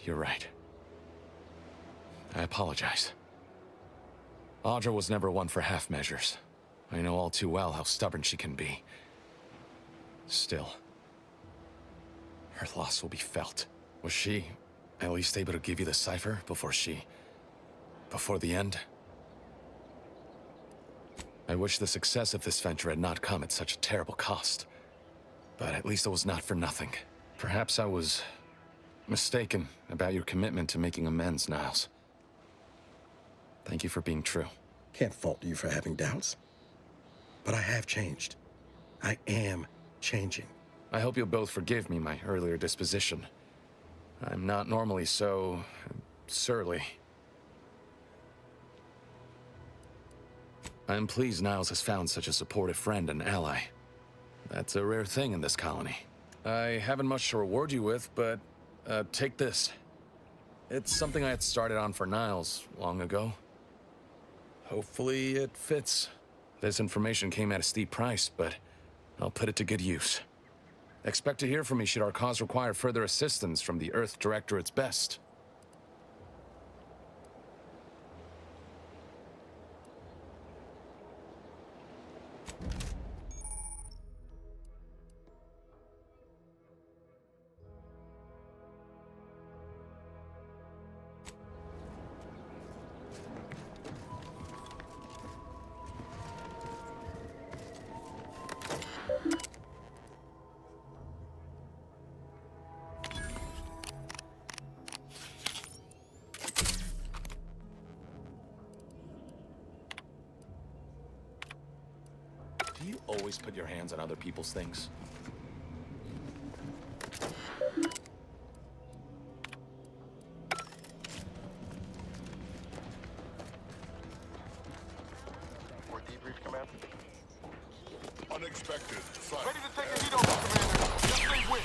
You're right. I apologize. Audra was never one for half measures. I know all too well how stubborn she can be. Still, her loss will be felt. Was she at least able to give you the cipher before the end? I wish the success of this venture had not come at such a terrible cost. But at least it was not for nothing. Perhaps I was mistaken about your commitment to making amends, Niles. Thank you for being true. Can't fault you for having doubts. But I have changed. I am changing. I hope you'll both forgive me my earlier disposition. I'm not normally so surly. I'm pleased Niles has found such a supportive friend and ally. That's a rare thing in this colony. I haven't much to reward you with, but take this. It's something I had started on for Niles long ago. Hopefully it fits. This information came at a steep price, but I'll put it to good use. Expect to hear from me should our cause require further assistance from the Earth Directorate's best. Do you always put your hands on other people's things? For debrief, Commander. Unexpected. Ready to take a heat over, Commander. Just stay with.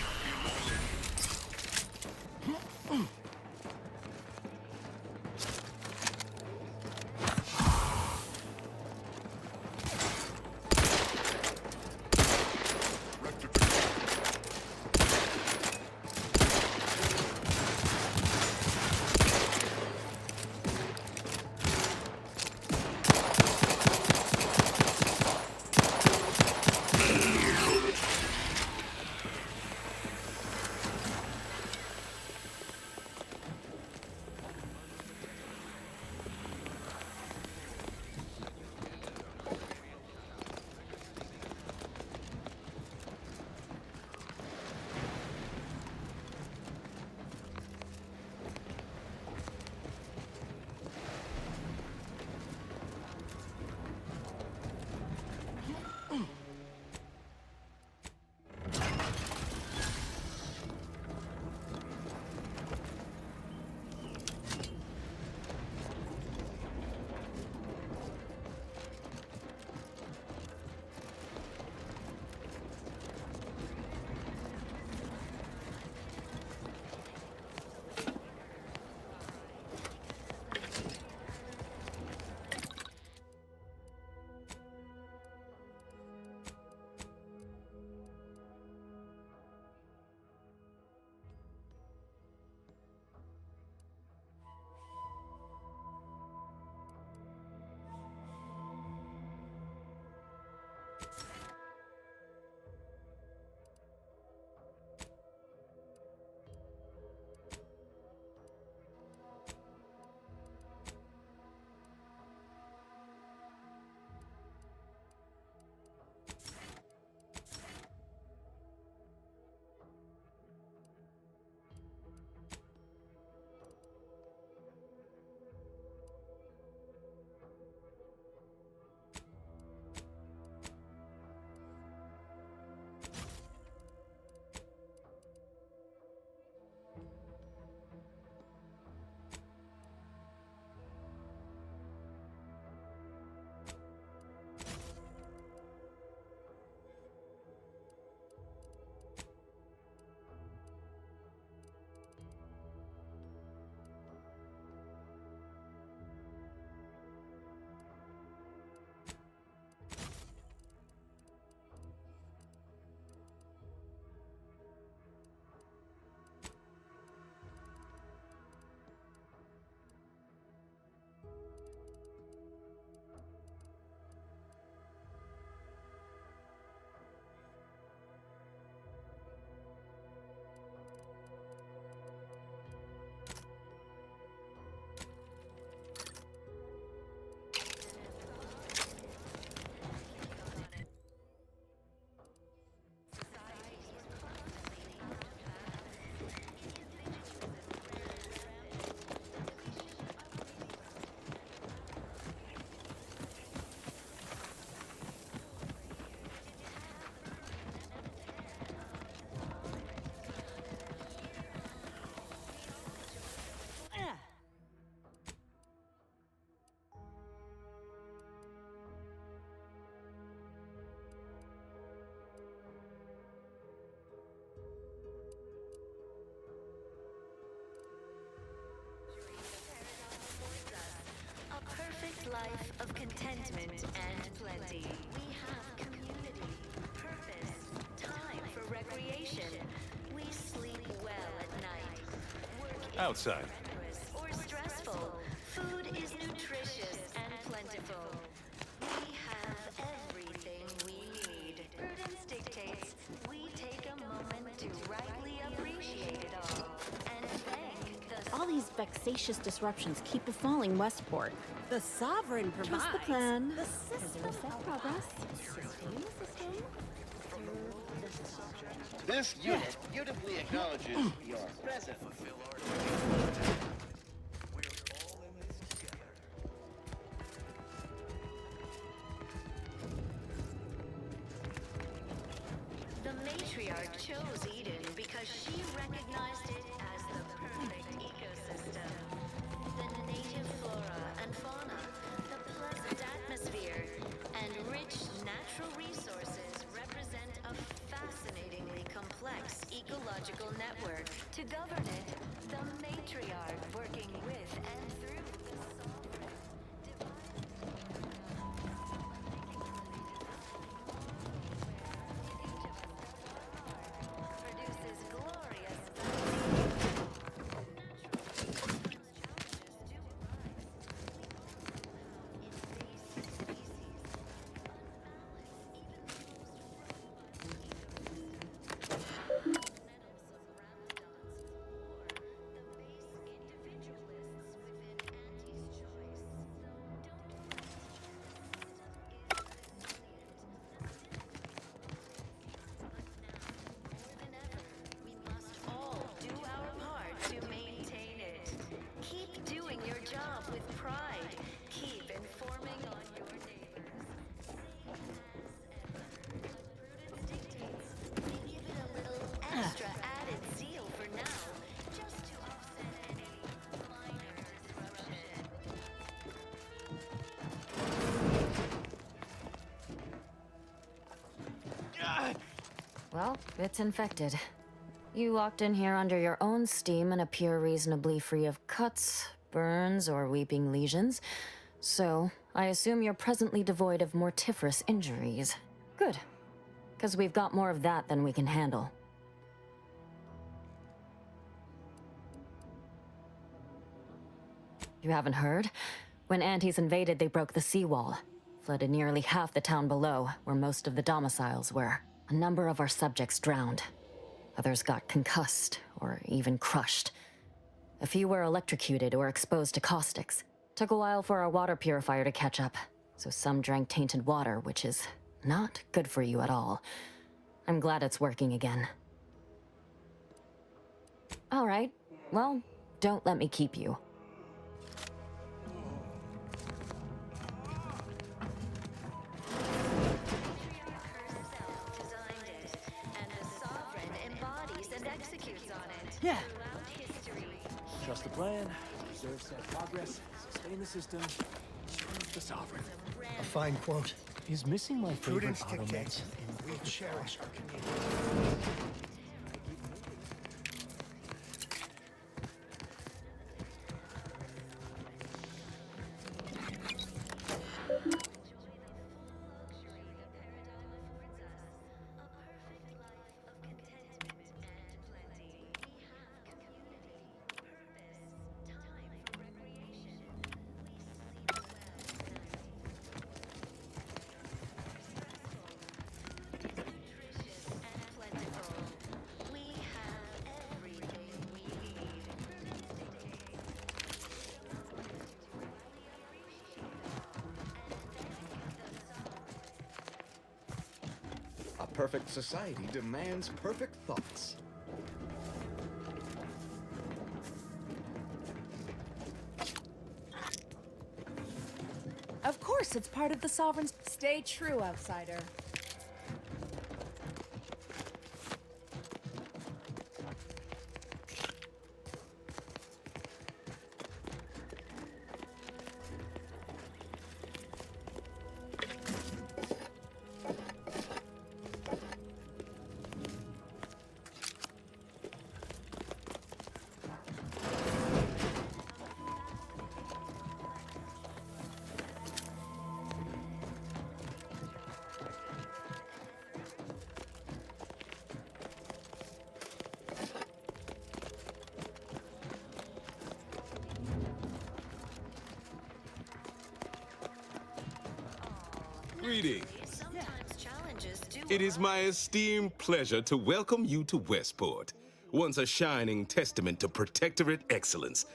life of contentment and plenty. We have community, purpose, time for recreation. We sleep well at night. Work is Outside. strenuous or stressful. Food is nutritious and plentiful. We have everything we need. Prudence dictates we take a moment to rightly appreciate it all and thank the All these vexatious disruptions keep befalling Westport. The Sovereign provides. Trust the plan. The system. Progress. This unit beautifully acknowledges your presence. The matriarch chose Eden because she recognized it as the perfect ecosystem. The native flora and fauna, the pleasant atmosphere, and rich natural resources represent a fascinatingly complex ecological network. To govern it, the matriarch working with and through the sovereign produces glorious we must all do our part to maintain it. Keep doing your job with pride. Keep informing on your neighbors. Prudence dictates we give it a little extra added zeal for now, just to offset any minor disruption. Well, it's infected. You walked in here under your own steam and appear reasonably free of cuts, burns, or weeping lesions. So, I assume you're presently devoid of mortiferous injuries. Good. Because we've got more of that than we can handle. You haven't heard? When Antes invaded, they broke the seawall. Flooded nearly half the town below, where most of the domiciles were. A number of our subjects drowned. Others got concussed, or even crushed. A few were electrocuted or exposed to caustics. Took a while for our water purifier to catch up, so some drank tainted water, which is not good for you at all. I'm glad it's working again. All right, well, don't let me keep you. Yeah. Trust the plan, observe set progress, sustain the system, serve the Sovereign. A fine quote. Is missing my favorite Prudence auto dictates meds. we cherish our community. A perfect society demands perfect thoughts. Of course, it's part of the Sovereign's. Stay true, outsider. Greetings. Sometimes challenges do It is my esteemed pleasure to welcome you to Westport, once a shining testament to Protectorate excellence,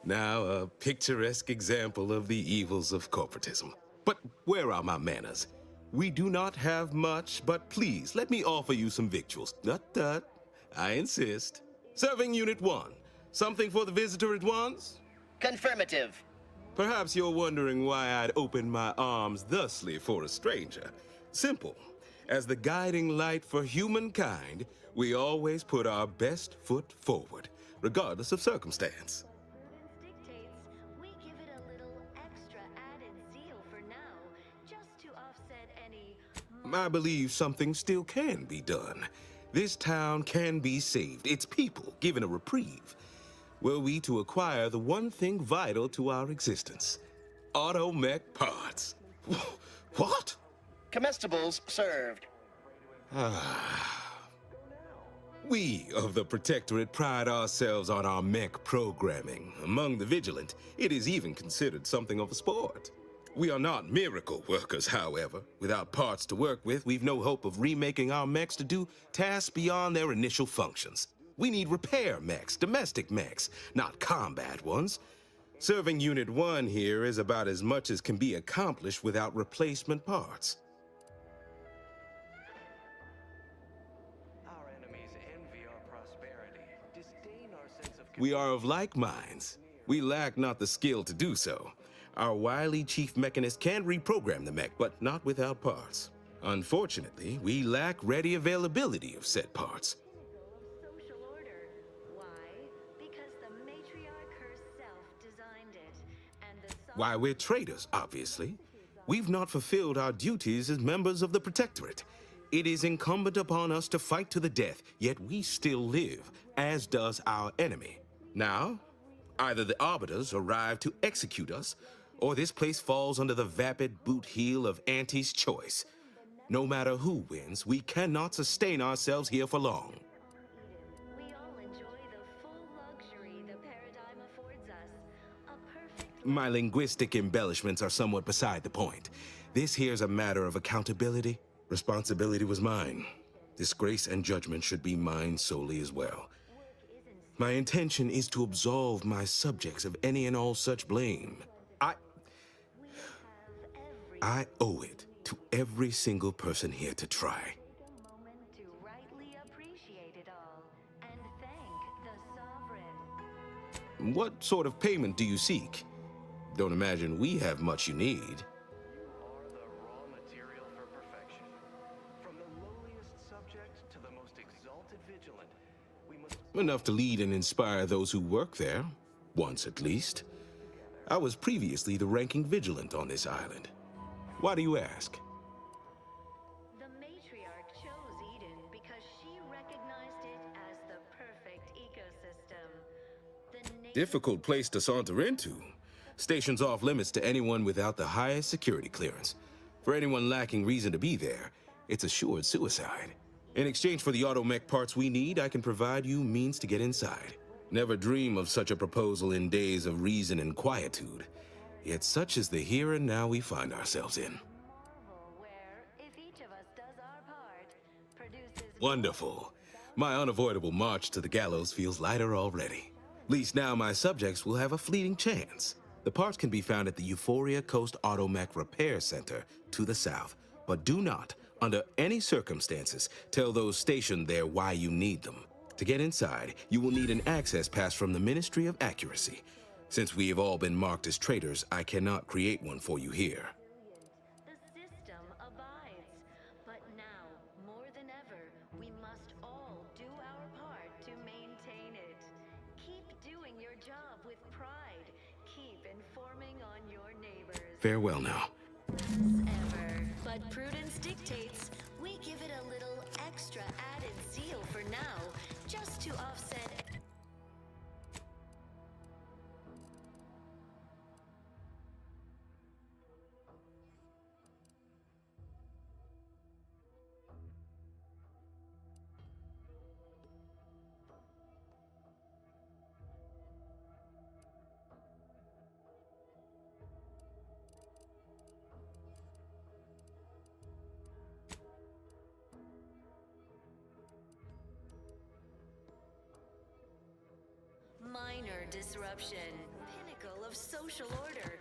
now a picturesque example of the evils of corporatism. But where are my manners? We do not have much, but please let me offer you some victuals. Tut. I insist. Serving Unit 1. Something for the visitor at once? Confirmative. Perhaps you're wondering why I'd open my arms thusly for a stranger. Simple. As the guiding light for humankind, we always put our best foot forward, regardless of circumstance. dictates we give it a little extra added zeal for now, just to offset any I believe something still can be done. This town can be saved, its people given a reprieve. Were we to acquire the one thing vital to our existence, automech parts. What? Comestibles served. We of the Protectorate pride ourselves on our mech programming. Among the vigilant, it is even considered something of a sport. We are not miracle workers, however. Without parts to work with, we've no hope of remaking our mechs to do tasks beyond their initial functions. We need repair mechs, domestic mechs, not combat ones. Serving Unit 1 here is about as much as can be accomplished without replacement parts. Our enemies envy our prosperity, disdain our sense of We are of like minds. We lack not the skill to do so. Our wily chief mechanist can reprogram the mech, but not without parts. Unfortunately, we lack ready availability of said parts. social order. Why? Because the matriarch herself designed it, and the Why, we're traitors, obviously. We've not fulfilled our duties as members of the Protectorate. It is incumbent upon us to fight to the death, yet we still live, as does our enemy. Now, either the Arbiters arrive to execute us, or this place falls under the vapid boot heel of Auntie's choice. No matter who wins, we cannot sustain ourselves here for long. we all enjoy the full luxury the paradigm affords us. A perfect My linguistic embellishments are somewhat beside the point. This here's a matter of accountability. Responsibility was mine. Disgrace and judgment should be mine solely as well. My intention is to absolve my subjects of any and all such blame. I owe it to every single person here to try. moment to rightly appreciate it all and thank the sovereign. What sort of payment do you seek? Don't imagine we have much you need. are the raw material for perfection. From the lowliest subject to the most exalted vigilant, we must Enough to lead and inspire those who work there, once at least. I was previously the ranking vigilant on this island. Why do you ask? The matriarch chose Eden because she recognized it as the perfect ecosystem. The Difficult place to saunter into. Stations off limits to anyone without the highest security clearance. For anyone lacking reason to be there, it's assured suicide. In exchange for the automech parts we need, I can provide you means to get inside. Never dream of such a proposal in days of reason and quietude. Yet such is the here and now we find ourselves in. where, if each of us does our part, produces Wonderful. My unavoidable march to the gallows feels lighter already. At least now my subjects will have a fleeting chance. The parts can be found at the Euphoria Coast Automech Repair Center to the south, but do not, under any circumstances, tell those stationed there why you need them. To get inside, you will need an access pass from the Ministry of Accuracy. Since we have all been marked as traitors, I cannot create one for you here. the system abides. But now, more than ever, we must all do our part to maintain it. Keep doing your job with pride. Keep informing on your neighbors. Farewell now. Ever. But prudence dictates we give it a little extra added zeal for now, just to offset. disruption. Pinnacle of social order.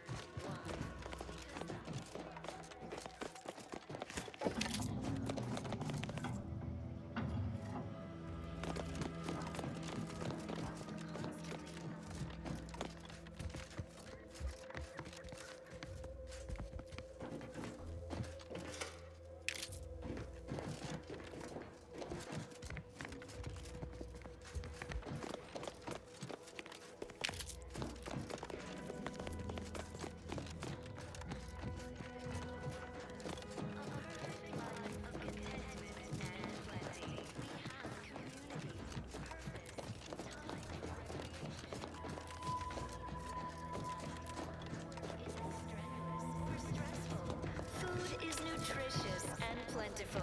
Food is nutritious and plentiful.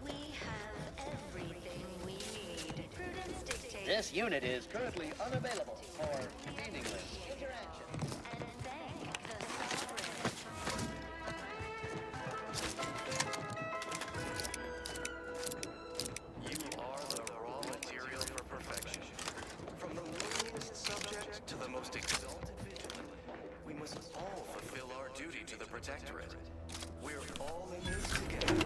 We have everything we need. Prudence dictates. This unit is currently unavailable for meaningless interaction. And thank the sovereign. You are the raw material for perfection. From the lowliest subject to the most exalted vigilant, we must all fulfill our duty to the Protectorate. We're all in this together.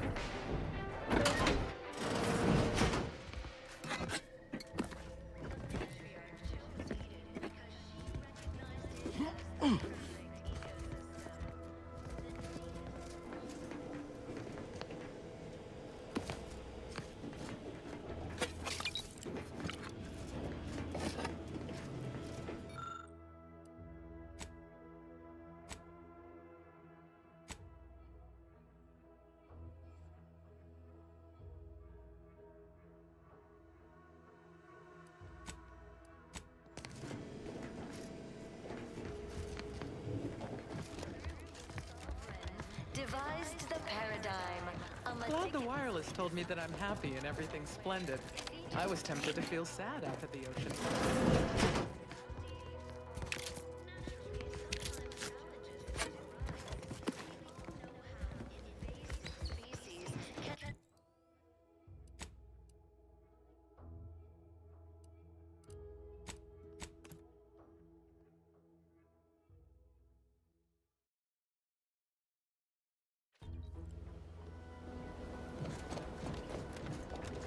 Devised the paradigm. Glad the wireless told me that I'm happy and everything's splendid. I was tempted to feel sad out at the ocean.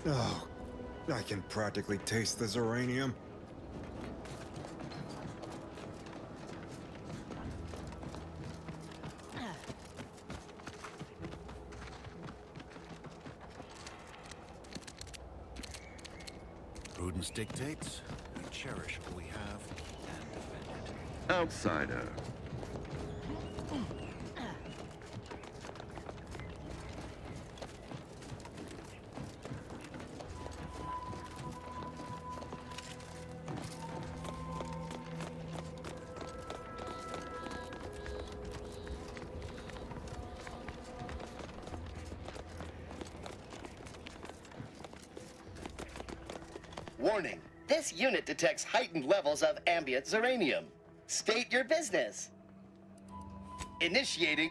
Oh, I can practically taste this uranium. Prudence dictates we cherish what we have and defend it. Outsider. Warning, this unit detects heightened levels of ambient zeranium. State your business. Initiating.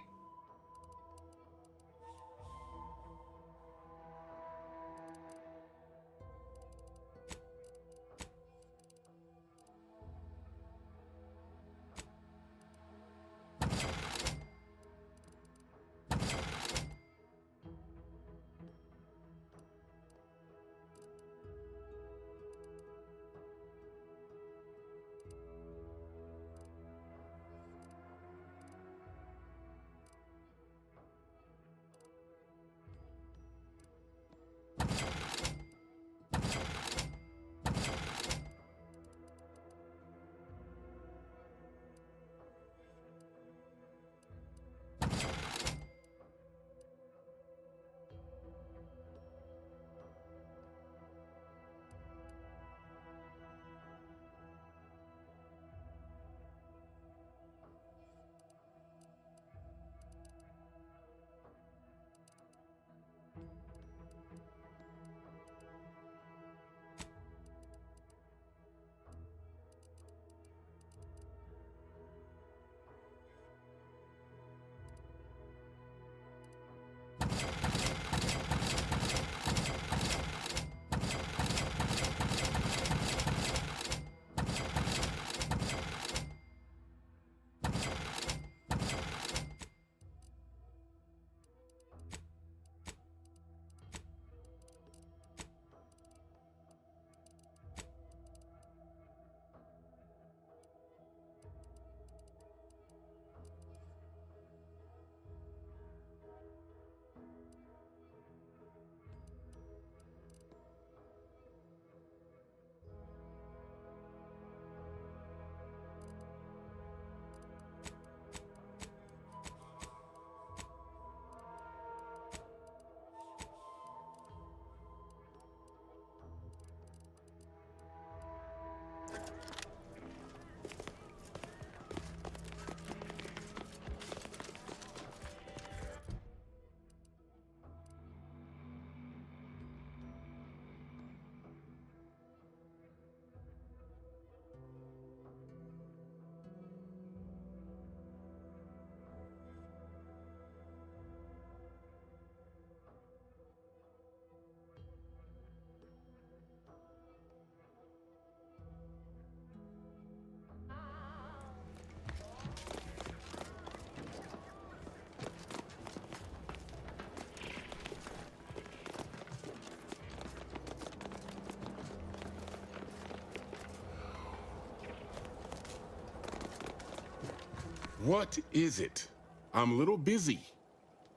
What is it? I'm a little busy.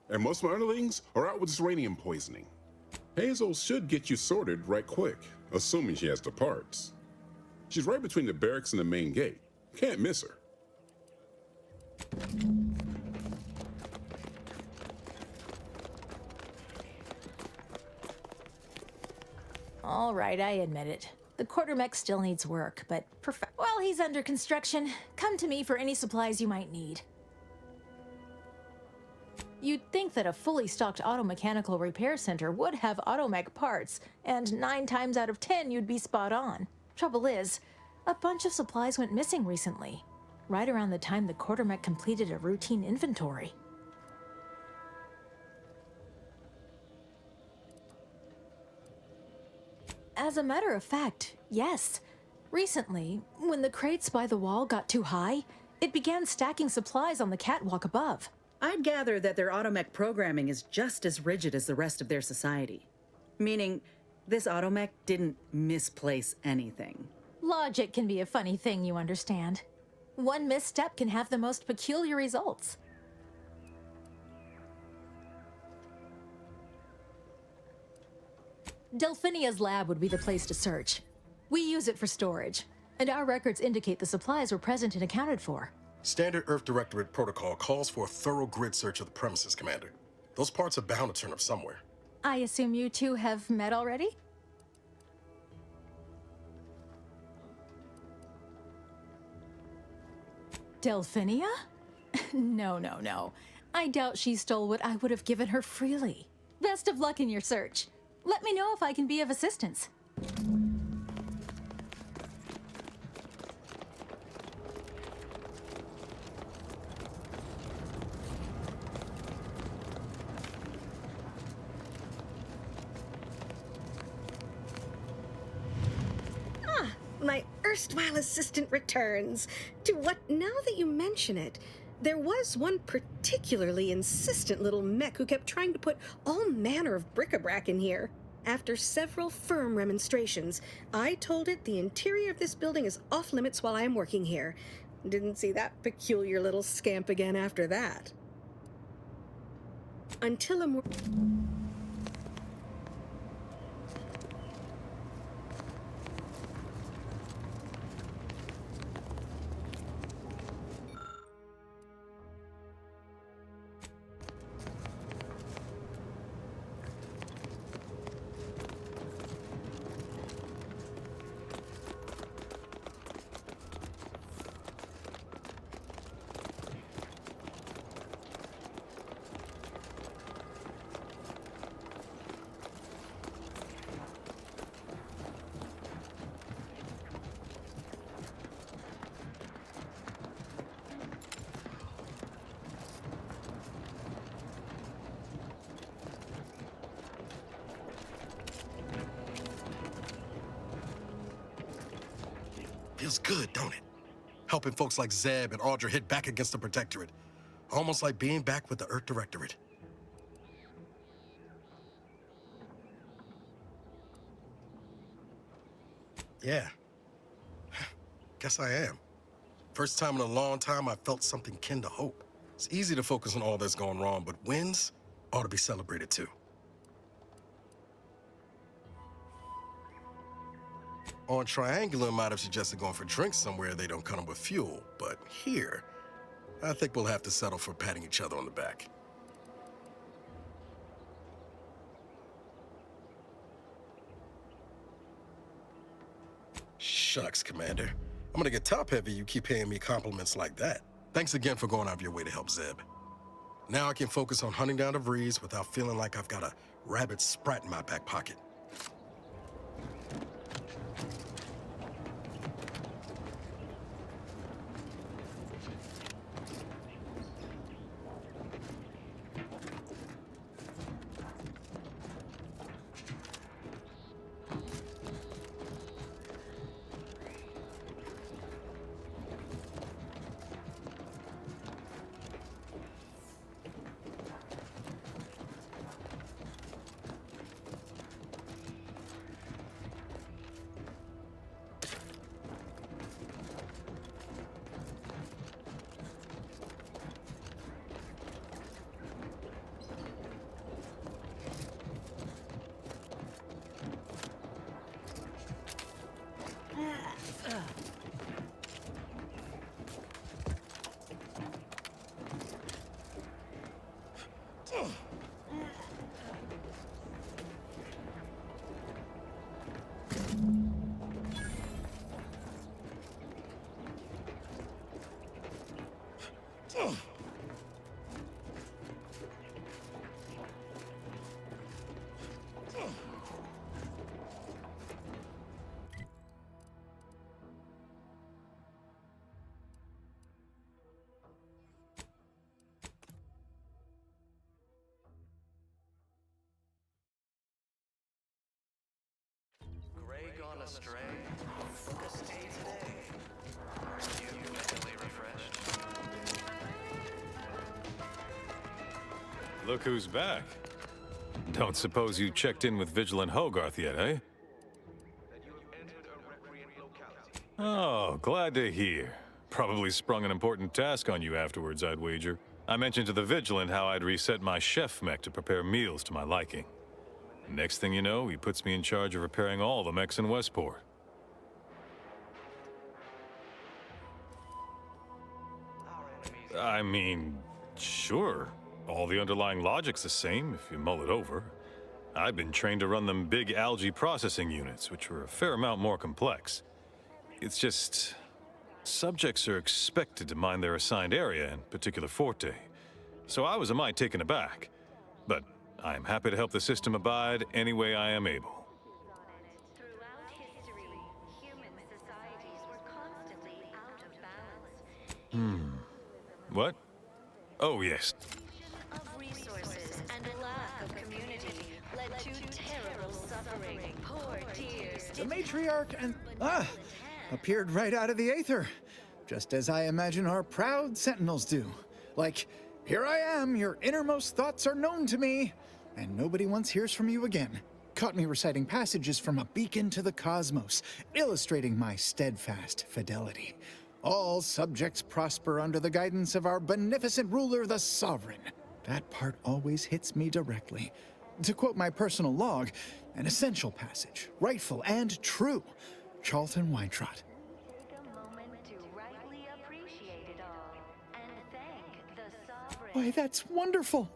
And most of my underlings are out with this uranium poisoning. Hazel should get you sorted right quick, assuming she has the parts. She's right between the barracks and the main gate. Can't miss her. All right, I admit it. The quartermech still needs work, but while he's under construction, come to me for any supplies you might need. You'd think that a fully stocked auto-mechanical repair center would have automech parts, and 9 times out of 10 you'd be spot on. Trouble is, a bunch of supplies went missing recently, right around the time the quartermech completed a routine inventory. As a matter of fact, yes. Recently, when the crates by the wall got too high, it began stacking supplies on the catwalk above. I'd gather that their automech programming is just as rigid as the rest of their society. Meaning, this automech didn't misplace anything. Logic can be a funny thing, you understand. One misstep can have the most peculiar results. Delphinia's lab would be the place to search. We use it for storage, and our records indicate the supplies were present and accounted for. Standard Earth Directorate protocol calls for a thorough grid search of the premises, Commander. Those parts are bound to turn up somewhere. I assume you two have met already? Delphinia? No. I doubt she stole what I would have given her freely. Best of luck in your search. Let me know if I can be of assistance. My erstwhile assistant returns. To what, now that you mention it, there was one particularly insistent little mech who kept trying to put all manner of bric-a-brac in here. After several firm remonstrations, I told it the interior of this building is off limits while I am working here. Didn't see that peculiar little scamp again after that. Until a more... Feels good, don't it? Helping folks like Zeb and Audra hit back against the Protectorate. Almost like being back with the Earth Directorate. Yeah. Guess I am. First time in a long time I felt something kin to hope. It's easy to focus on all that's going wrong, but wins ought to be celebrated too. On Triangular might have suggested going for drinks somewhere they don't come with fuel, but here, I think we'll have to settle for patting each other on the back. Shucks, Commander. I'm gonna get top-heavy you keep paying me compliments like that. Thanks again for going out of your way to help Zeb. Now I can focus on hunting down the Vrees without feeling like I've got a rabid sprat in my back pocket. Gray gone astray? Book a stay today. Are you mentally refreshed? Look who's back. Don't suppose you checked in with Vigilant Hogarth yet, eh? Oh, glad to hear. Probably sprung an important task on you afterwards, I'd wager. I mentioned to the Vigilant how I'd reset my chef mech to prepare meals to my liking. Next thing you know, he puts me in charge of repairing all the mechs in Westport. I mean, sure. All the underlying logic's the same if you mull it over. I've been trained to run them big algae processing units, which were a fair amount more complex. It's just, subjects are expected to mind their assigned area and particular forte. So I was a mite taken aback. But I am happy to help the system abide any way I am able. Throughout history, human societies were constantly out of balance. What? Oh, yes. Of resources and a lack of community led to terrible suffering, poor tears. The matriarch and appeared right out of the aether, just as I imagine our proud sentinels do. Like, here I am, your innermost thoughts are known to me, and nobody once hears from you again. Caught me reciting passages from a beacon to the cosmos, illustrating my steadfast fidelity. All subjects prosper under the guidance of our beneficent ruler, the Sovereign. That part always hits me directly. To quote my personal log, an essential passage, rightful and true. Charlton Weintrott. Take a moment to rightly appreciate it all and thank the Sovereign. Why, that's wonderful.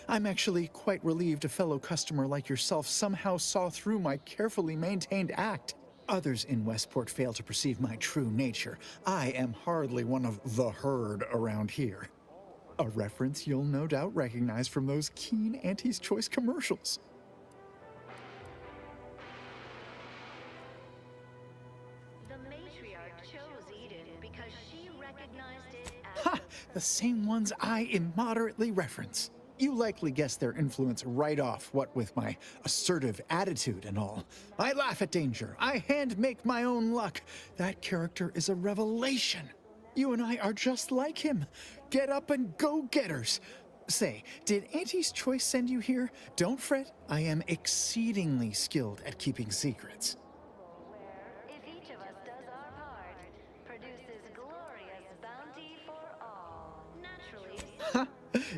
I'm actually quite relieved a fellow customer like yourself somehow saw through my carefully maintained act. Others in Westport fail to perceive my true nature. I am hardly one of the herd around here. A reference you'll no doubt recognize from those keen Auntie's Choice commercials. The matriarch chose Eden because she recognized it as Ha! The same ones I immoderately reference. You likely guessed their influence right off, what with my assertive attitude and all. I laugh at danger. I hand-make my own luck. That character is a revelation. You and I are just like him. Get up and go-getters. Say, did Auntie's Choice send you here? Don't fret. I am exceedingly skilled at keeping secrets. if each of us does our part, produces glorious bounty for all. Naturally, Ha!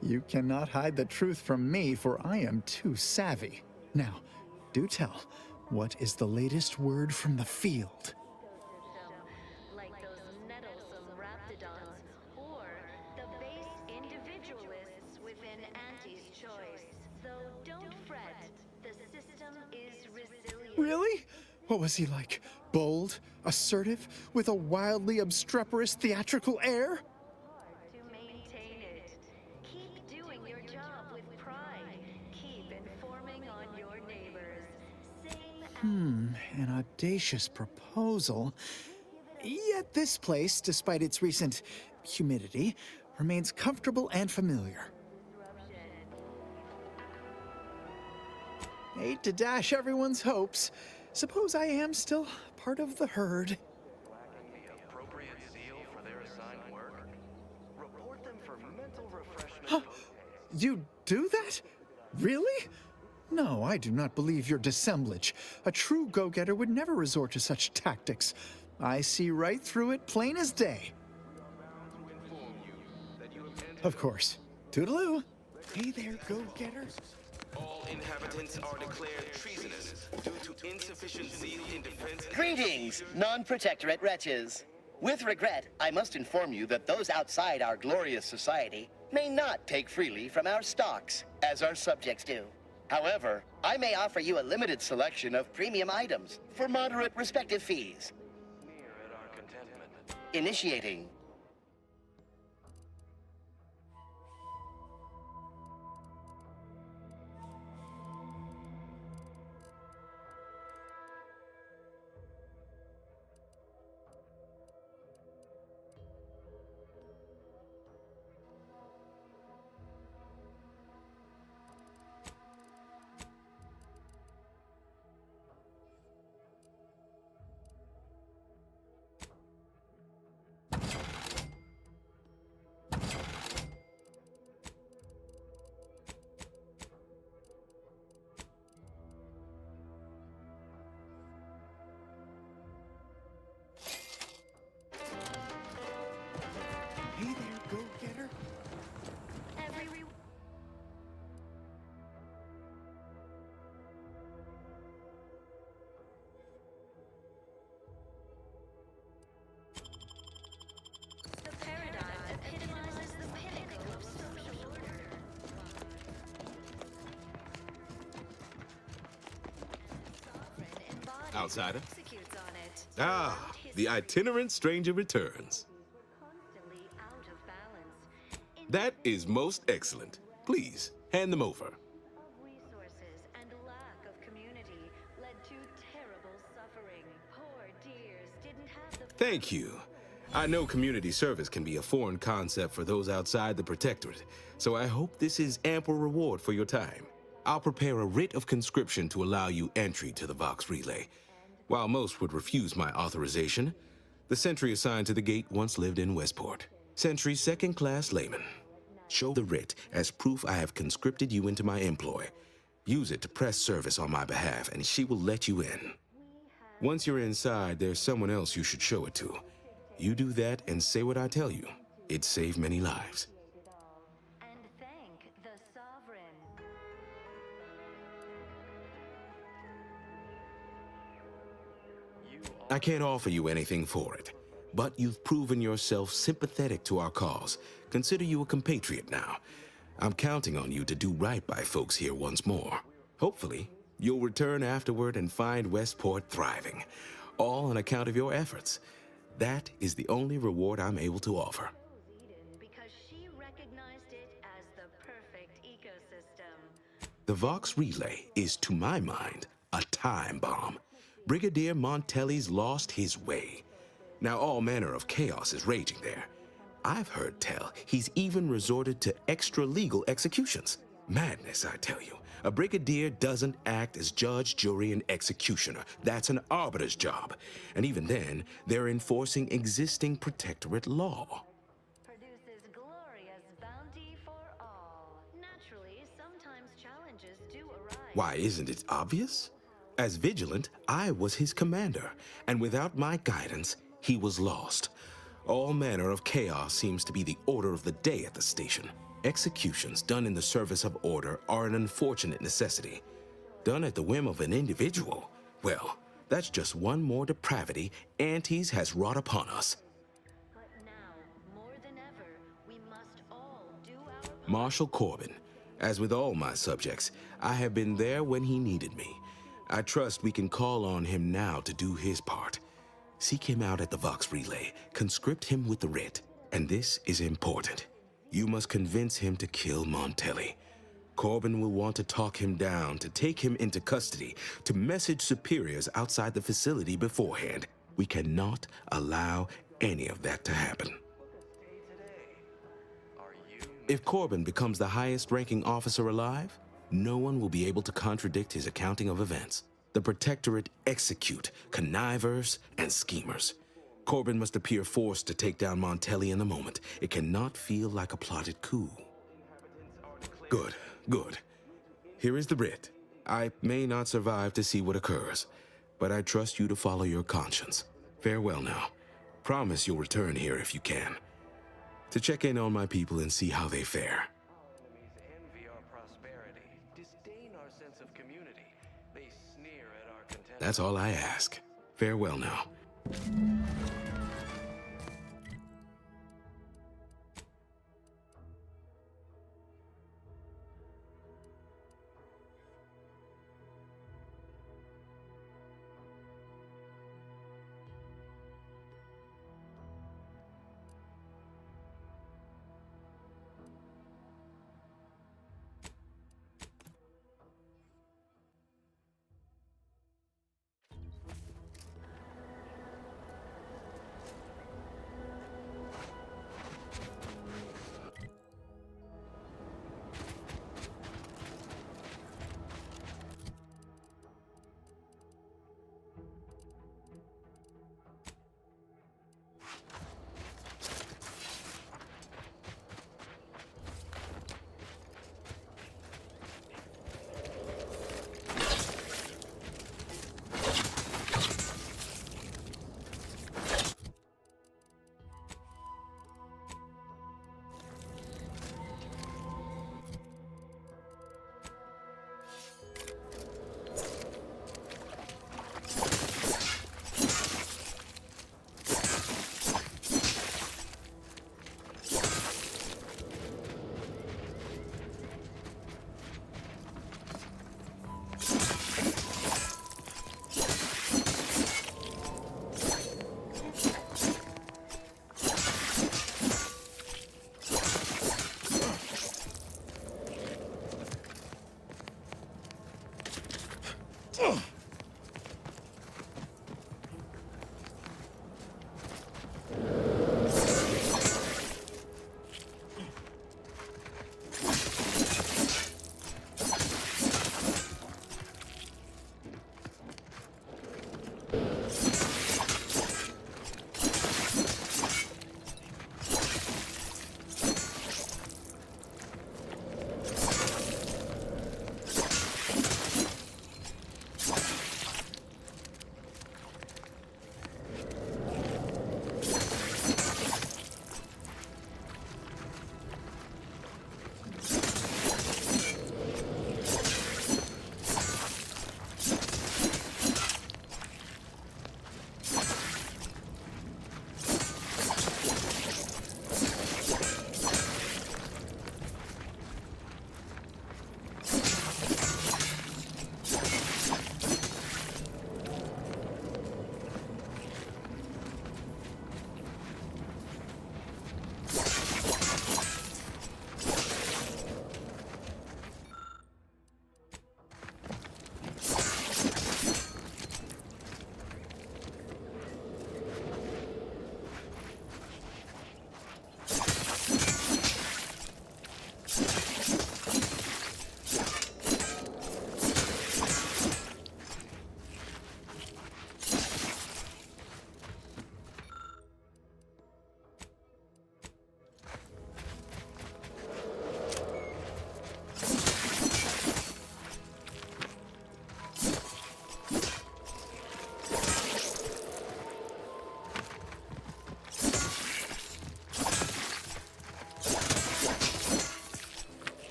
You cannot hide the truth from me, for I am too savvy. Now, do tell, what is the latest word from the field? like those nettlesome raptidons, or the base individualists within Auntie's Choice. Though don't fret, the system is resilient. Really? What was he like? Bold? Assertive? With a wildly obstreperous theatrical air? To maintain it, keep doing your job with pride. Keep informing on your neighbors. Same An audacious proposal. Yet this place, despite its recent humidity, remains comfortable and familiar. Hate to dash everyone's hopes. Suppose I am still part of the herd. Lacking the appropriate zeal for their assigned work? Report them for mental refreshment. Huh? You do that? Really? No, I do not believe your dissemblage. A true go-getter would never resort to such tactics. I see right through it, plain as day. Of course. Toodaloo. Hey there, go-getter. All inhabitants are declared treasonous due to insufficient zeal in defense. Greetings, non-Protectorate wretches. With regret, I must inform you that those outside our glorious society may not take freely from our stocks, as our subjects do. However, I may offer you a limited selection of premium items for moderate respective fees. Initiating. Hey there, go-getter. The paradigm epitomizes the pinnacle of social order. Outsider? Executes on it. Ah, the itinerant stranger returns. Constantly out of balance. That is most excellent. Please, hand them over. Resources and lack of community led to terrible suffering. Poor dears didn't have the Thank you. I know community service can be a foreign concept for those outside the Protectorate, so I hope this is ample reward for your time. I'll prepare a writ of conscription to allow you entry to the Vox Relay. While most would refuse my authorization, the sentry assigned to the gate once lived in Westport. Sentry second-class layman. Show the writ as proof I have conscripted you into my employ. Use it to press service on my behalf, and she will let you in. Once you're inside, there's someone else you should show it to. You do that and say what I tell you. It'd save many lives. and thank the sovereign. I can't offer you anything for it, but you've proven yourself sympathetic to our cause. Consider you a compatriot now. I'm counting on you to do right by folks here once more. Hopefully, you'll return afterward and find Westport thriving, all on account of your efforts. That is the only reward I'm able to offer. Because she recognized it as the perfect ecosystem. The Vox Relay is, to my mind, a time bomb. Brigadier Montelli's lost his way. Now all manner of chaos is raging there. I've heard tell he's even resorted to extra-legal executions. Madness, I tell you. A brigadier doesn't act as judge, jury, and executioner. That's an arbiter's job. And even then, they're enforcing existing Protectorate law. Produces glorious bounty for all. Naturally, sometimes challenges do arise. Why, isn't it obvious? As Vigilant, I was his commander, and without my guidance, he was lost. All manner of chaos seems to be the order of the day at the station. Executions done in the service of order are an unfortunate necessity. Done at the whim of an individual, well, that's just one more depravity Antes has wrought upon us. But now, more than ever, we must all do our Marshal Corbin, as with all my subjects, I have been there when he needed me. I trust we can call on him now to do his part. Seek him out at the Vox Relay, conscript him with the writ, and this is important. You must convince him to kill Montelli. Corbin will want to talk him down, to take him into custody, to message superiors outside the facility beforehand. We cannot allow any of that to happen. If Corbin becomes the highest-ranking officer alive, no one will be able to contradict his accounting of events. The Protectorate execute connivers and schemers. Corbin must appear forced to take down Montelli in the moment. It cannot feel like a plotted coup. Good, good. Here is the writ. I may not survive to see what occurs, but I trust you to follow your conscience. Farewell now. Promise you'll return here if you can, to check in on my people and see how they fare. Envy our prosperity, disdain our sense of community. They sneer at our content. That's all I ask. Farewell now.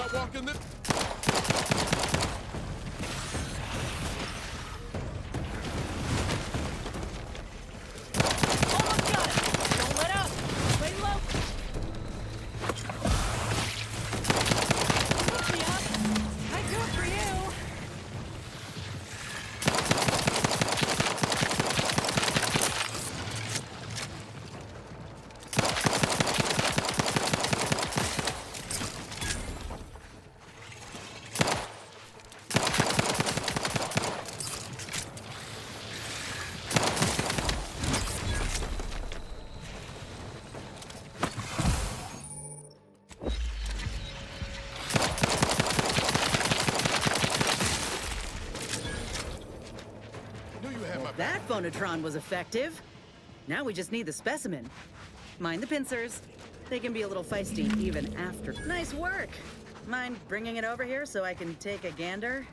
not walking this. Almost got it! Don't let up! Lay low! Hook me up! I do it for you! That phonotron was effective. Now we just need the specimen. Mind the pincers. They can be a little feisty even after. Nice work. Mind bringing it over here so I can take a gander?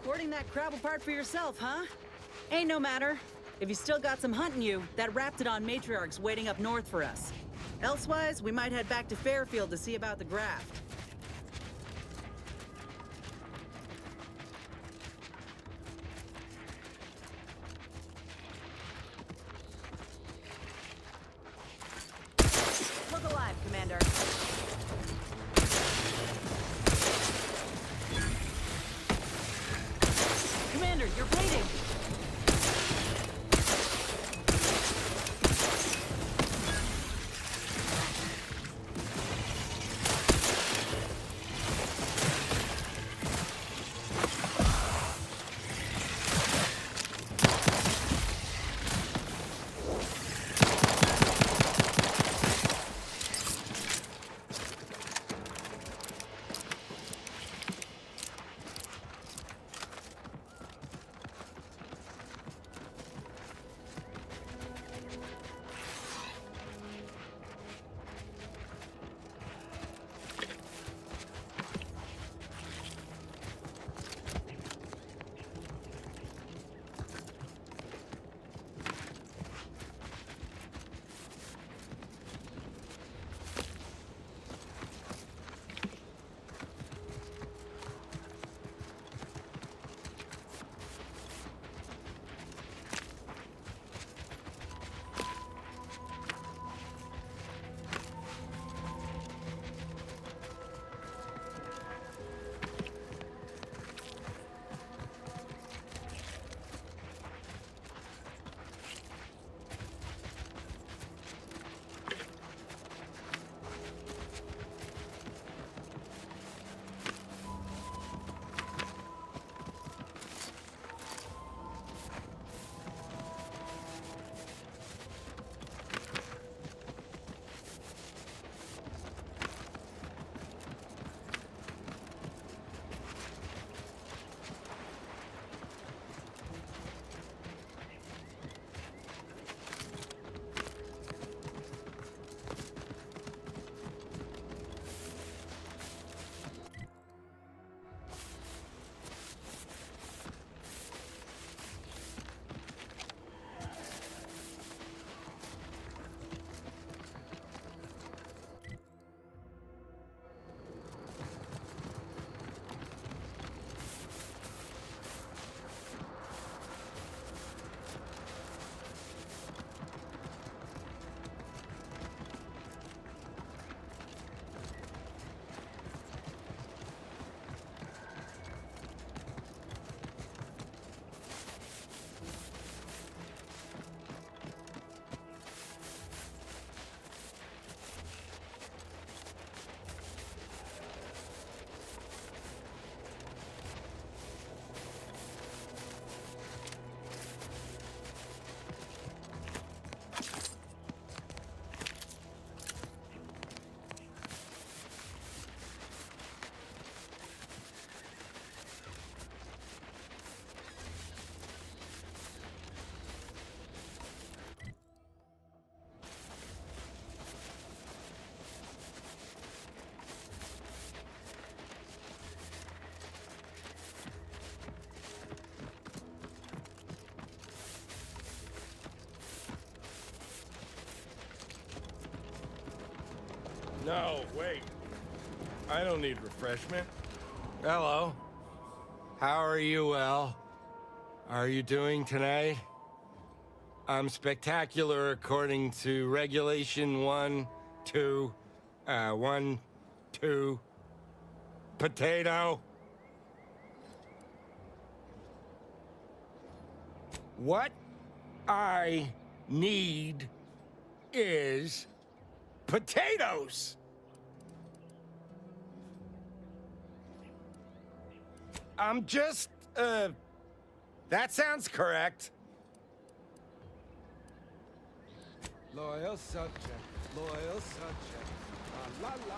Hoarding that crab apart for yourself, huh? Ain't no matter. If you still got some hunting you, that Raptidon matriarch's waiting up north for us. Elsewise, we might head back to Fairfield to see about the graft. Look alive, Commander. Commander, you're bleeding! No, wait. I don't need refreshment. Hello. How are you, El? Are you doing tonight? I'm spectacular according to Regulation 1, 2, 1, 2. Potato. What I need is potatoes. I'm just, that sounds correct. Loyal subject, la la la.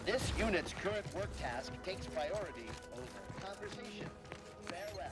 This unit's current work task takes priority over conversation. Farewell.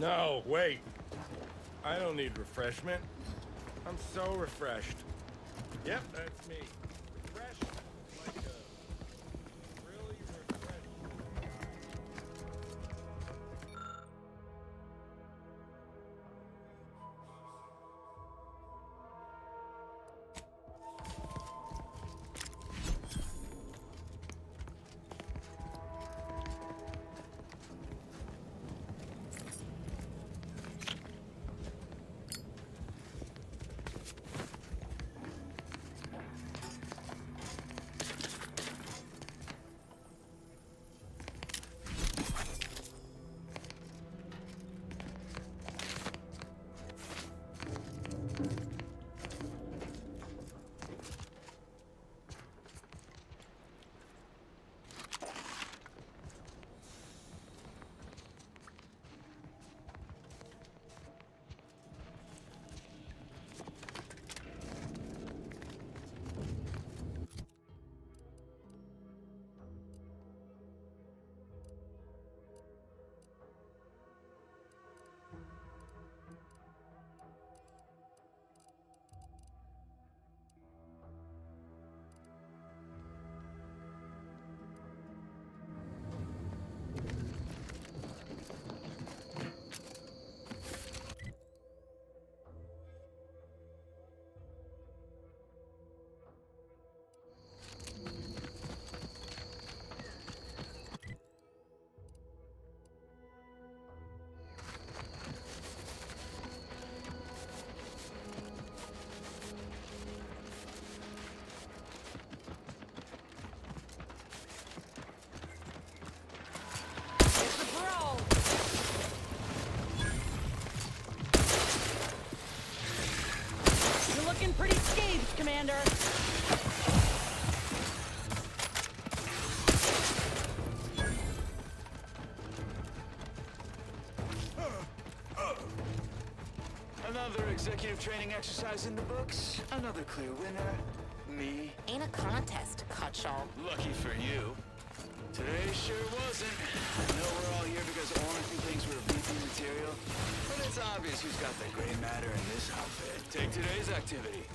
No, wait. I don't need refreshment. I'm so refreshed. Yep, that's me. Refreshed like a really refreshed. You're looking pretty scathed, Commander. Another executive training exercise in the books. Another clear winner. Me. Ain't a contest, Cutshaw. Lucky for you. Today sure wasn't. I know we're all here because Orrington thinks we're VP material, but it's obvious who's got the gray matter in this outfit. Take today's activity.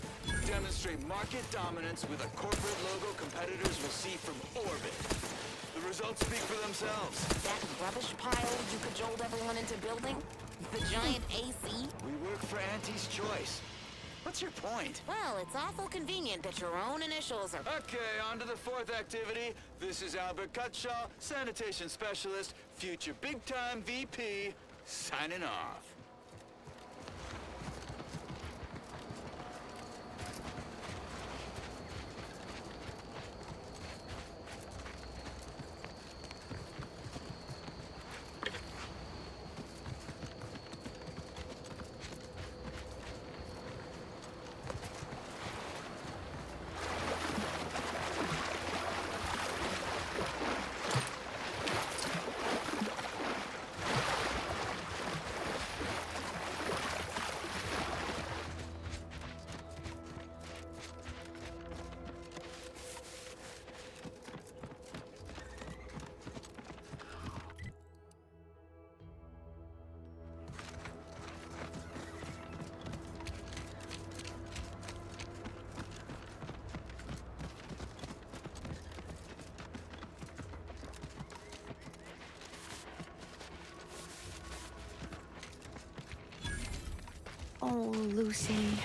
Demonstrate market dominance with a corporate logo competitors will see from orbit. The results speak for themselves. That rubbish pile you cajoled everyone into building? The giant AC? We work for Auntie's Choice. What's your point? Well, it's awful convenient that your own initials are... Okay, on to the fourth activity. This is Albert Cutshaw, sanitation specialist, future big-time VP, signing off. Oh, Lucy.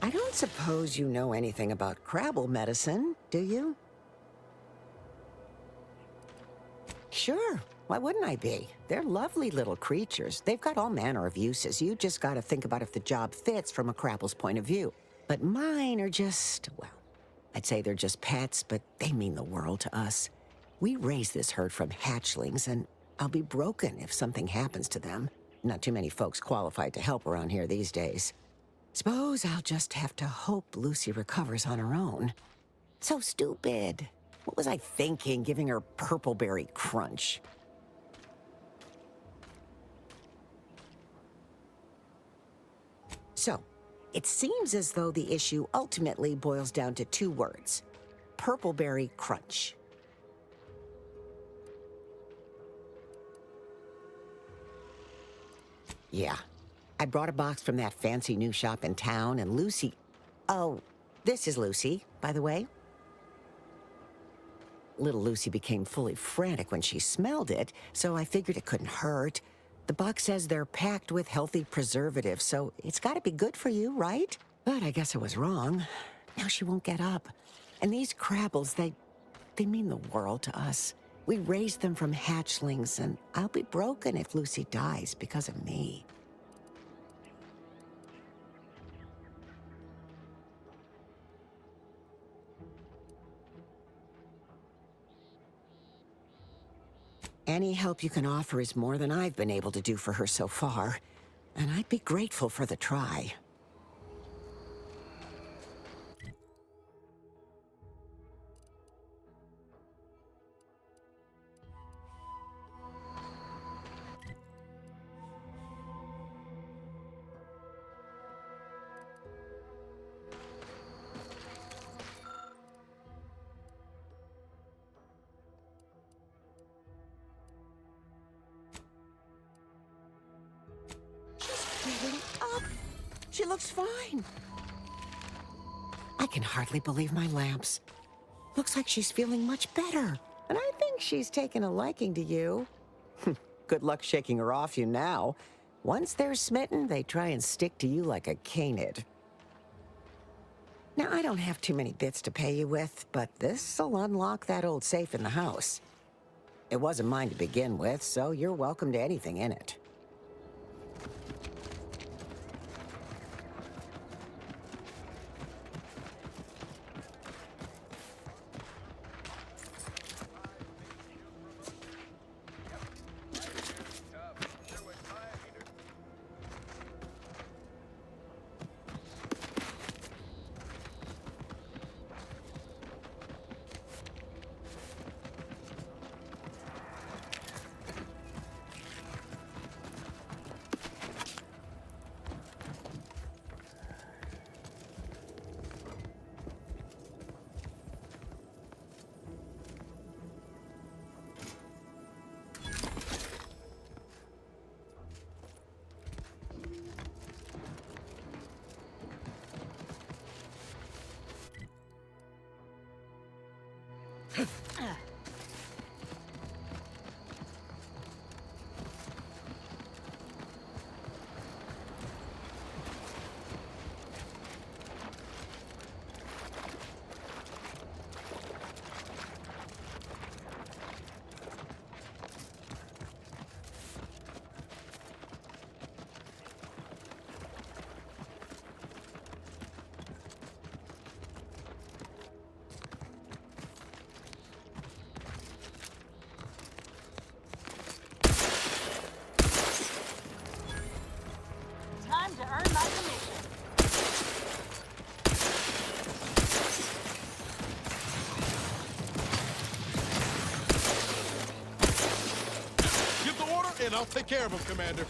I don't suppose you know anything about Crabble medicine, do you? Sure. Why wouldn't I be? They're lovely little creatures. They've got all manner of uses. You just gotta think about if the job fits from a Crabble's point of view. But mine are just, well, I'd say they're just pets, but they mean the world to us. We raise this herd from hatchlings, and I'll be broken if something happens to them. Not too many folks qualified to help around here these days. Suppose I'll just have to hope Lucy recovers on her own. So stupid. What was I thinking, giving her purpleberry crunch? So, it seems as though the issue ultimately boils down to two words. Purpleberry crunch. Yeah. I brought a box from that fancy new shop in town, and Lucy... Oh, this is Lucy, by the way. Little Lucy became fully frantic when she smelled it, so I figured it couldn't hurt. The box says they're packed with healthy preservatives, so it's gotta be good for you, right? But I guess I was wrong. Now she won't get up. And these crabbles, they mean the world to us. We raised them from hatchlings, and I'll be broken if Lucy dies because of me. Any help you can offer is more than I've been able to do for her so far, and I'd be grateful for the try. Getting up. She looks fine. I can hardly believe my lamps. Looks like she's feeling much better. And I think she's taken a liking to you. Good luck shaking her off you now. Once they're smitten, they try and stick to you like a canid. Now, I don't have too many bits to pay you with, but this'll unlock that old safe in the house. It wasn't mine to begin with, so you're welcome to anything in it. Time to earn my commission. Give the order, and I'll take care of him, Commander.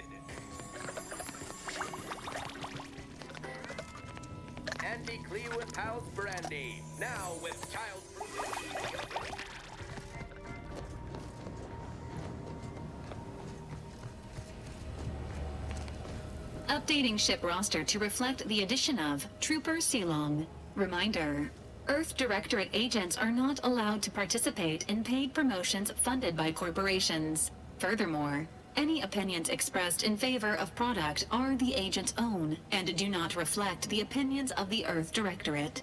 detected. Anti-Cleo and Pals brandy. Now with child. Updating ship roster to reflect the addition of Trooper Silong. Reminder: Earth Directorate agents are not allowed to participate in paid promotions funded by corporations. Furthermore, any opinions expressed in favor of product are the agent's own and do not reflect the opinions of the Earth Directorate.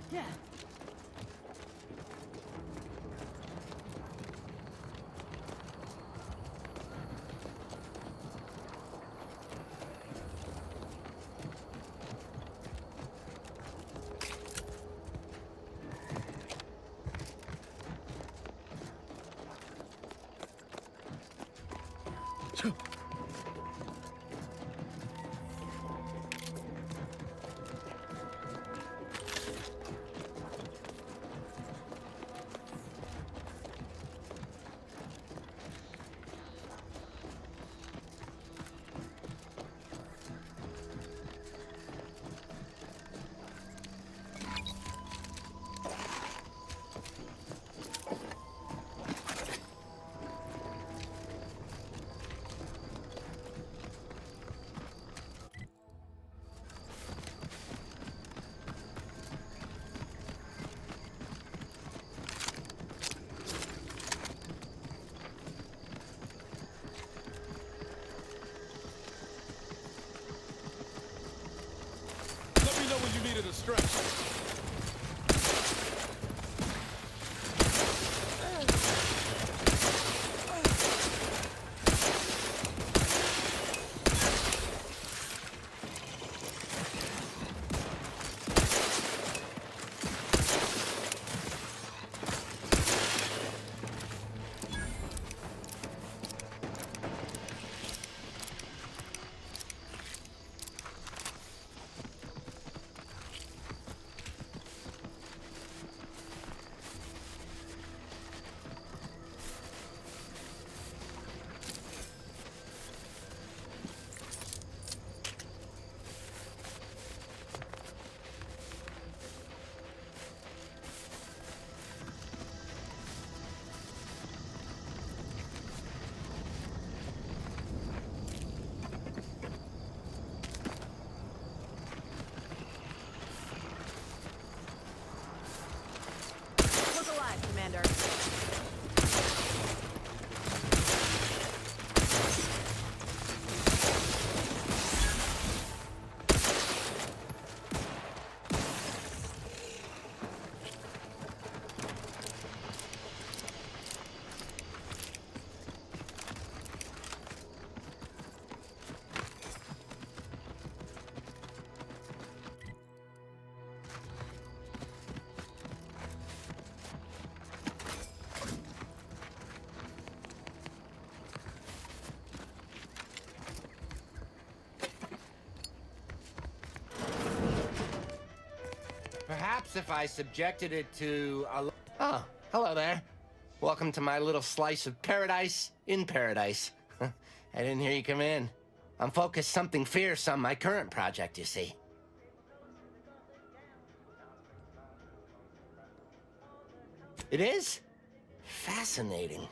Yeah. Let me know when you needed a stretch. perhaps if I subjected it to a... Oh, hello there. Welcome to my little slice of paradise in paradise. I didn't hear you come in. I'm focused something fierce on my current project, you see. It is? Fascinating.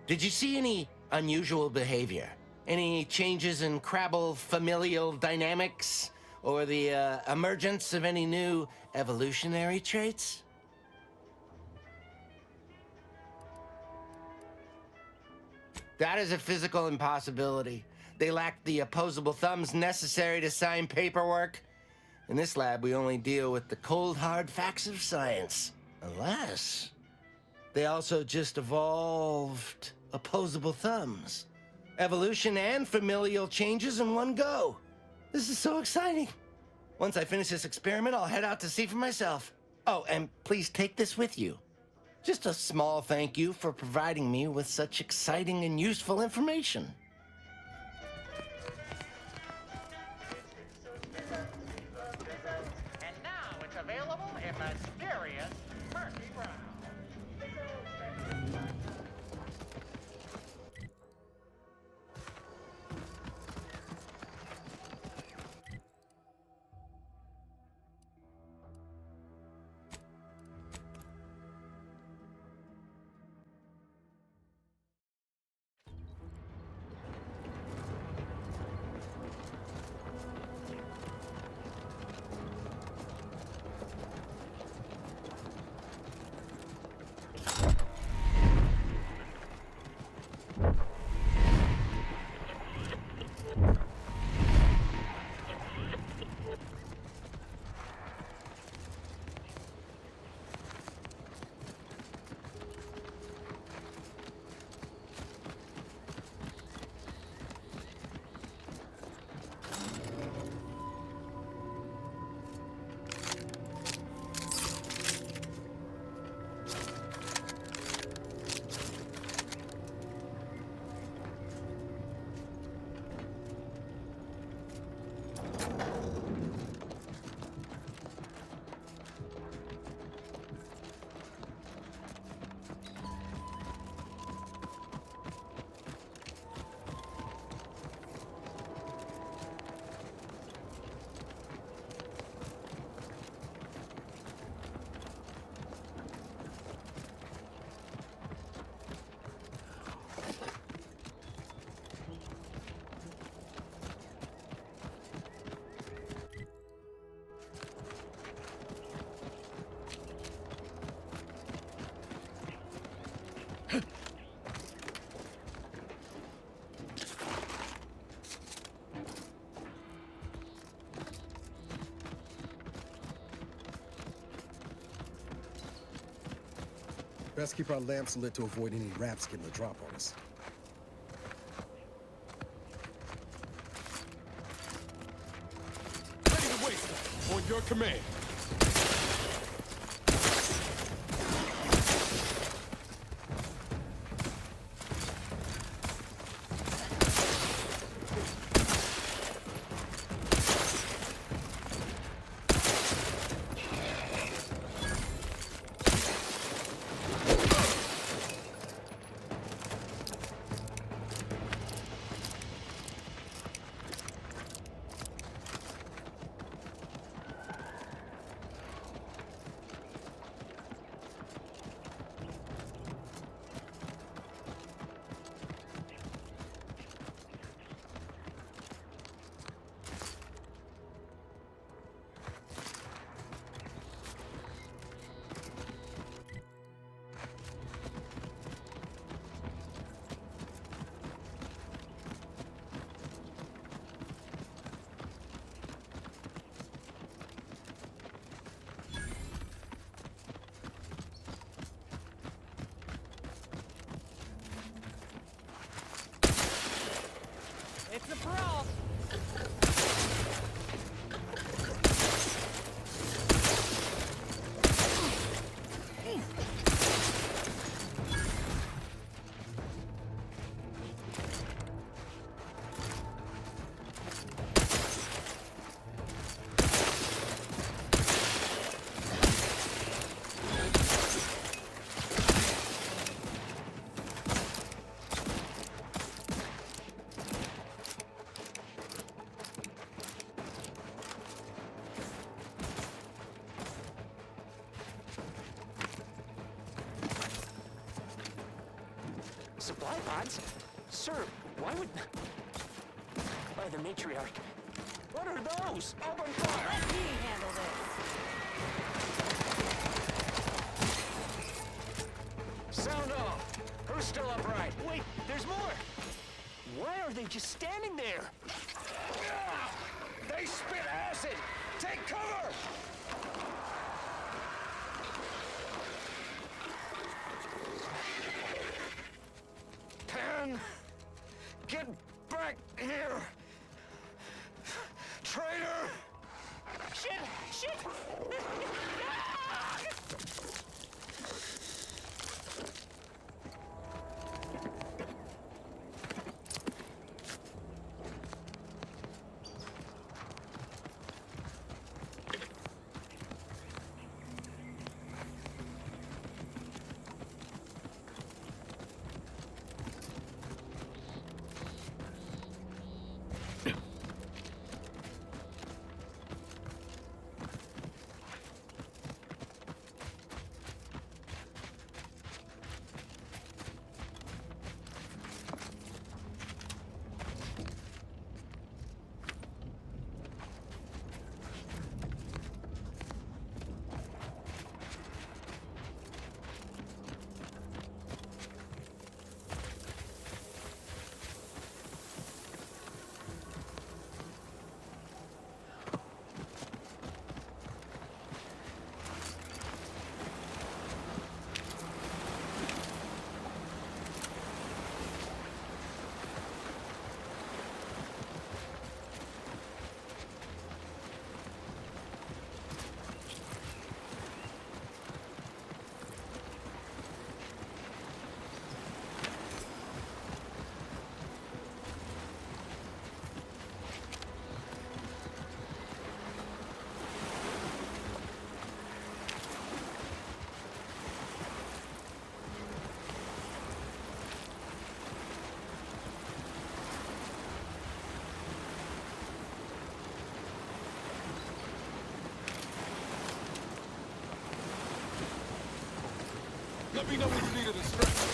Did you see any unusual behavior? Any changes in Crabble familial dynamics? Or the emergence of any new evolutionary traits? That is a physical impossibility. They lack the opposable thumbs necessary to sign paperwork. In this lab, we only deal with the cold, hard facts of science. Unless they also just evolved opposable thumbs. Evolution and familial changes in one go. This is so exciting. Once I finish this experiment, I'll head out to see for myself. Oh, and please take this with you. Just a small thank you for providing me with such exciting and useful information. And now it's available in mysterious murky brown. Best keep our lamps lit to avoid any rats getting the drop on us. Ready to waste on your command. Supply pods? Sir, why would... By the matriarch. What are those? Open fire! Let me handle this. Sound off! Who's still upright? Wait, there's more! Why are they just standing there? They spit acid! Take cover! Pan! Get back here! Traitor! Shit! Shit! Let me know when you need a distraction.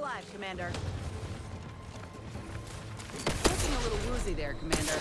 alive, Commander. Looking a little woozy there, Commander.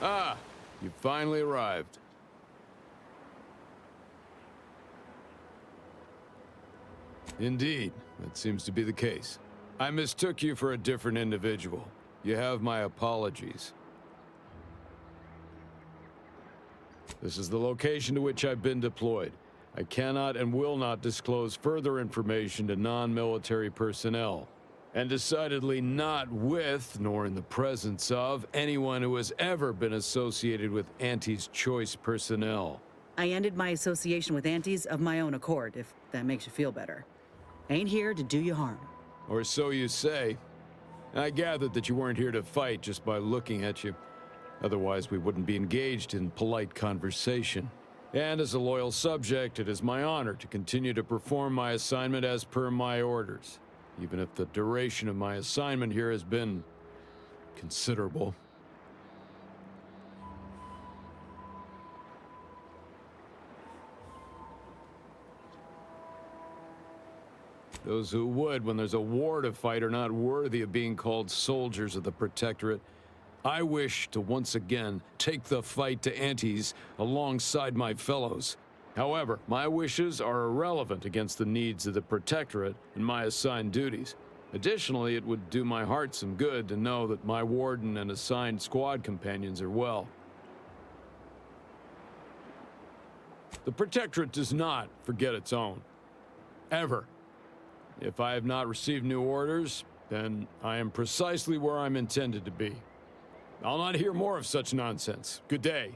Ah, you finally arrived. Indeed, that seems to be the case. I mistook you for a different individual. You have my apologies. This is the location to which I've been deployed. I cannot and will not disclose further information to non-military personnel, and decidedly not with, nor in the presence of, anyone who has ever been associated with Auntie's Choice personnel. I ended my association with Antes of my own accord, if that makes you feel better. Ain't here to do you harm. Or so you say. I gathered that you weren't here to fight just by looking at you. Otherwise, we wouldn't be engaged in polite conversation. And as a loyal subject, it is my honor to continue to perform my assignment as per my orders, even if the duration of my assignment here has been considerable. Those who would, when there's a war to fight, are not worthy of being called soldiers of the Protectorate. I wish to once again take the fight to Antes alongside my fellows. However, my wishes are irrelevant against the needs of the Protectorate and my assigned duties. Additionally, it would do my heart some good to know that my warden and assigned squad companions are well. The Protectorate does not forget its own. Ever. If I have not received new orders, then I am precisely where I'm intended to be. I'll not hear more of such nonsense. Good day.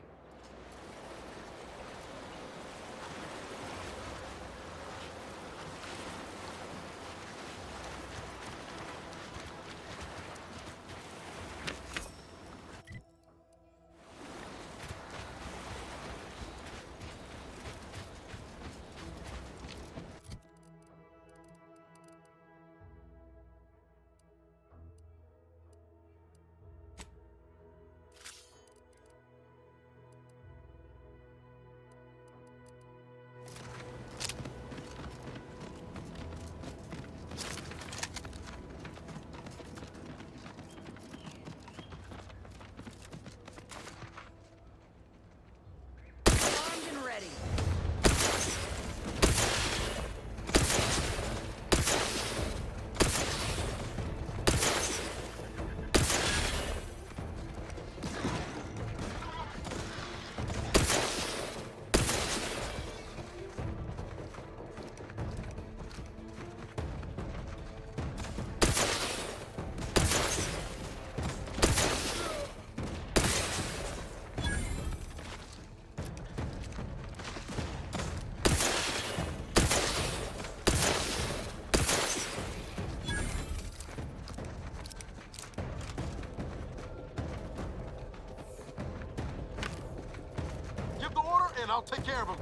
And I'll take care of him.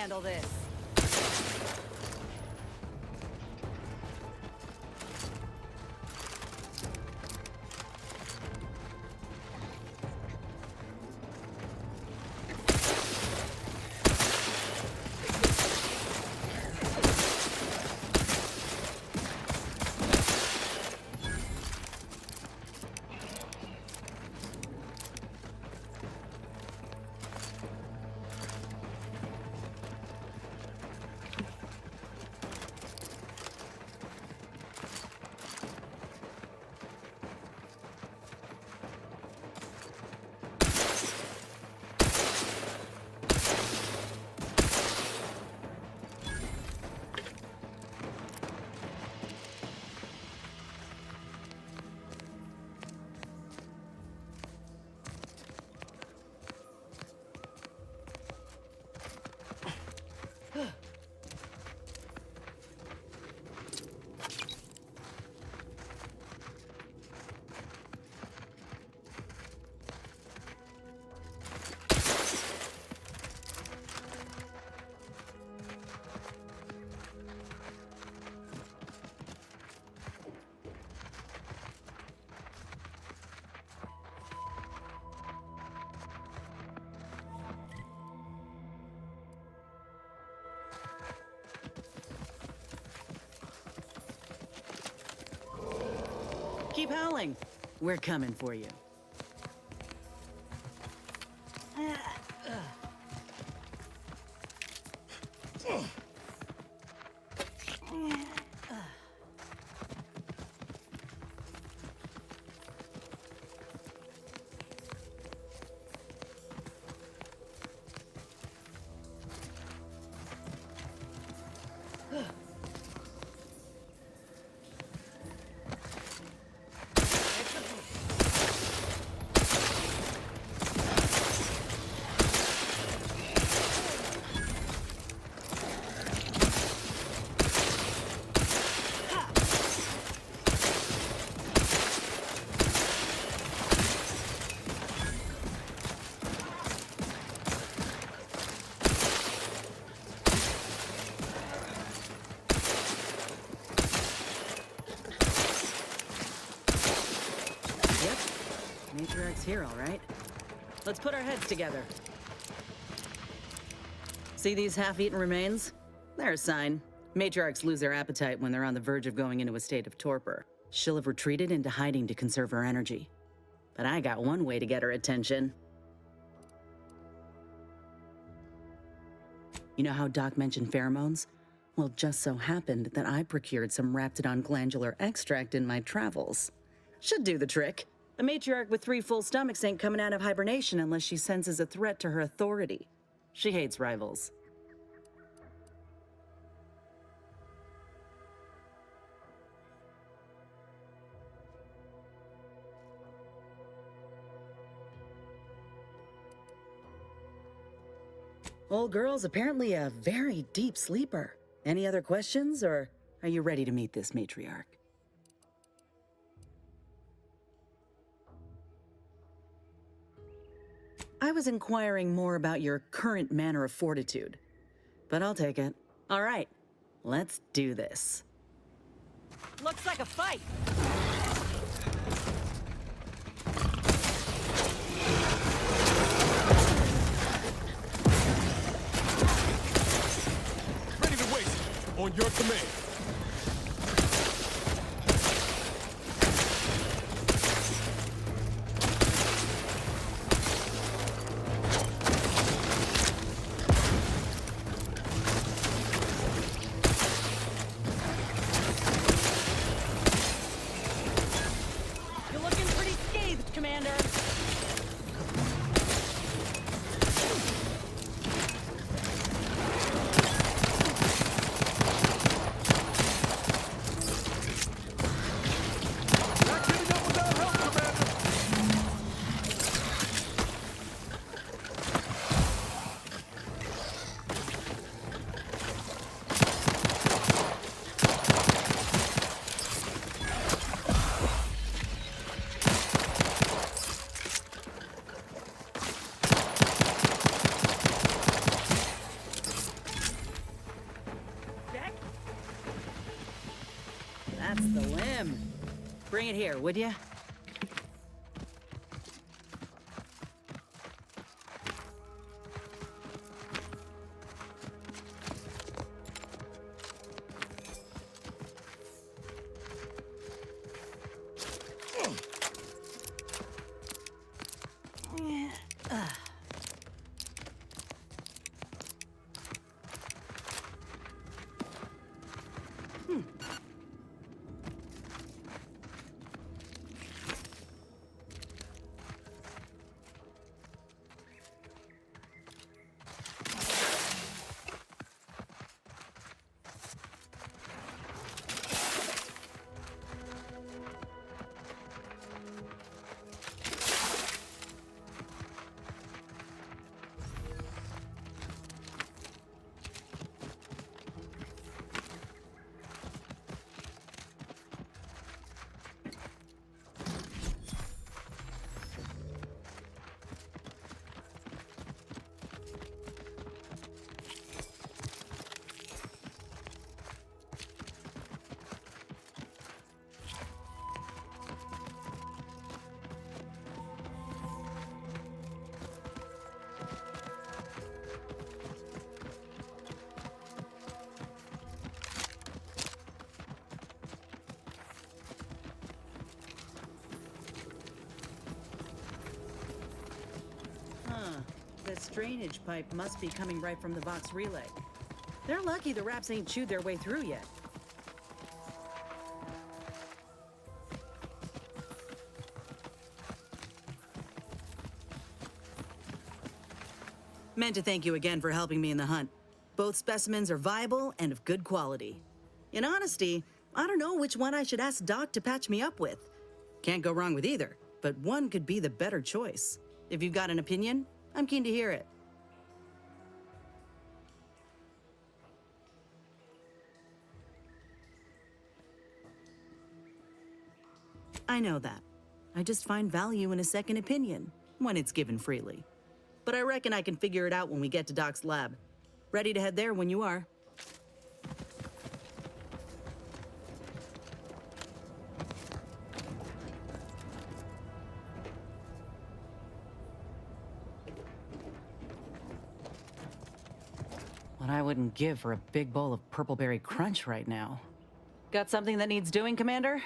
handle this. Keep howling. We're coming for you. Matriarch's here, all right. Let's put our heads together. See these half-eaten remains? They're a sign. Matriarchs lose their appetite when they're on the verge of going into a state of torpor. She'll have retreated into hiding to conserve her energy. But I got one way to get her attention. You know how Doc mentioned pheromones? Well, just so happened that I procured some Raptidon glandular extract in my travels. Should do the trick. A matriarch with 3 full stomachs ain't coming out of hibernation unless she senses a threat to her authority. She hates rivals. Old girl's apparently a very deep sleeper. Any other questions, or are you ready to meet this matriarch? I was inquiring more about your current manner of fortitude, but I'll take it. All right, let's do this. Looks like a fight. Ready to waste on your command. Bring it here, would ya? That drainage pipe must be coming right from the Vox relay. They're lucky the rats ain't chewed their way through yet. Meant to thank you again for helping me in the hunt. Both specimens are viable and of good quality. In honesty, I don't know which one I should ask Doc to patch me up with. Can't go wrong with either, but one could be the better choice. If you've got an opinion, I'm keen to hear it. I know that. I just find value in a second opinion, when it's given freely. But I reckon I can figure it out when we get to Doc's lab. Ready to head there when you are. What I wouldn't give for a big bowl of purpleberry crunch right now. Got something that needs doing, Commander?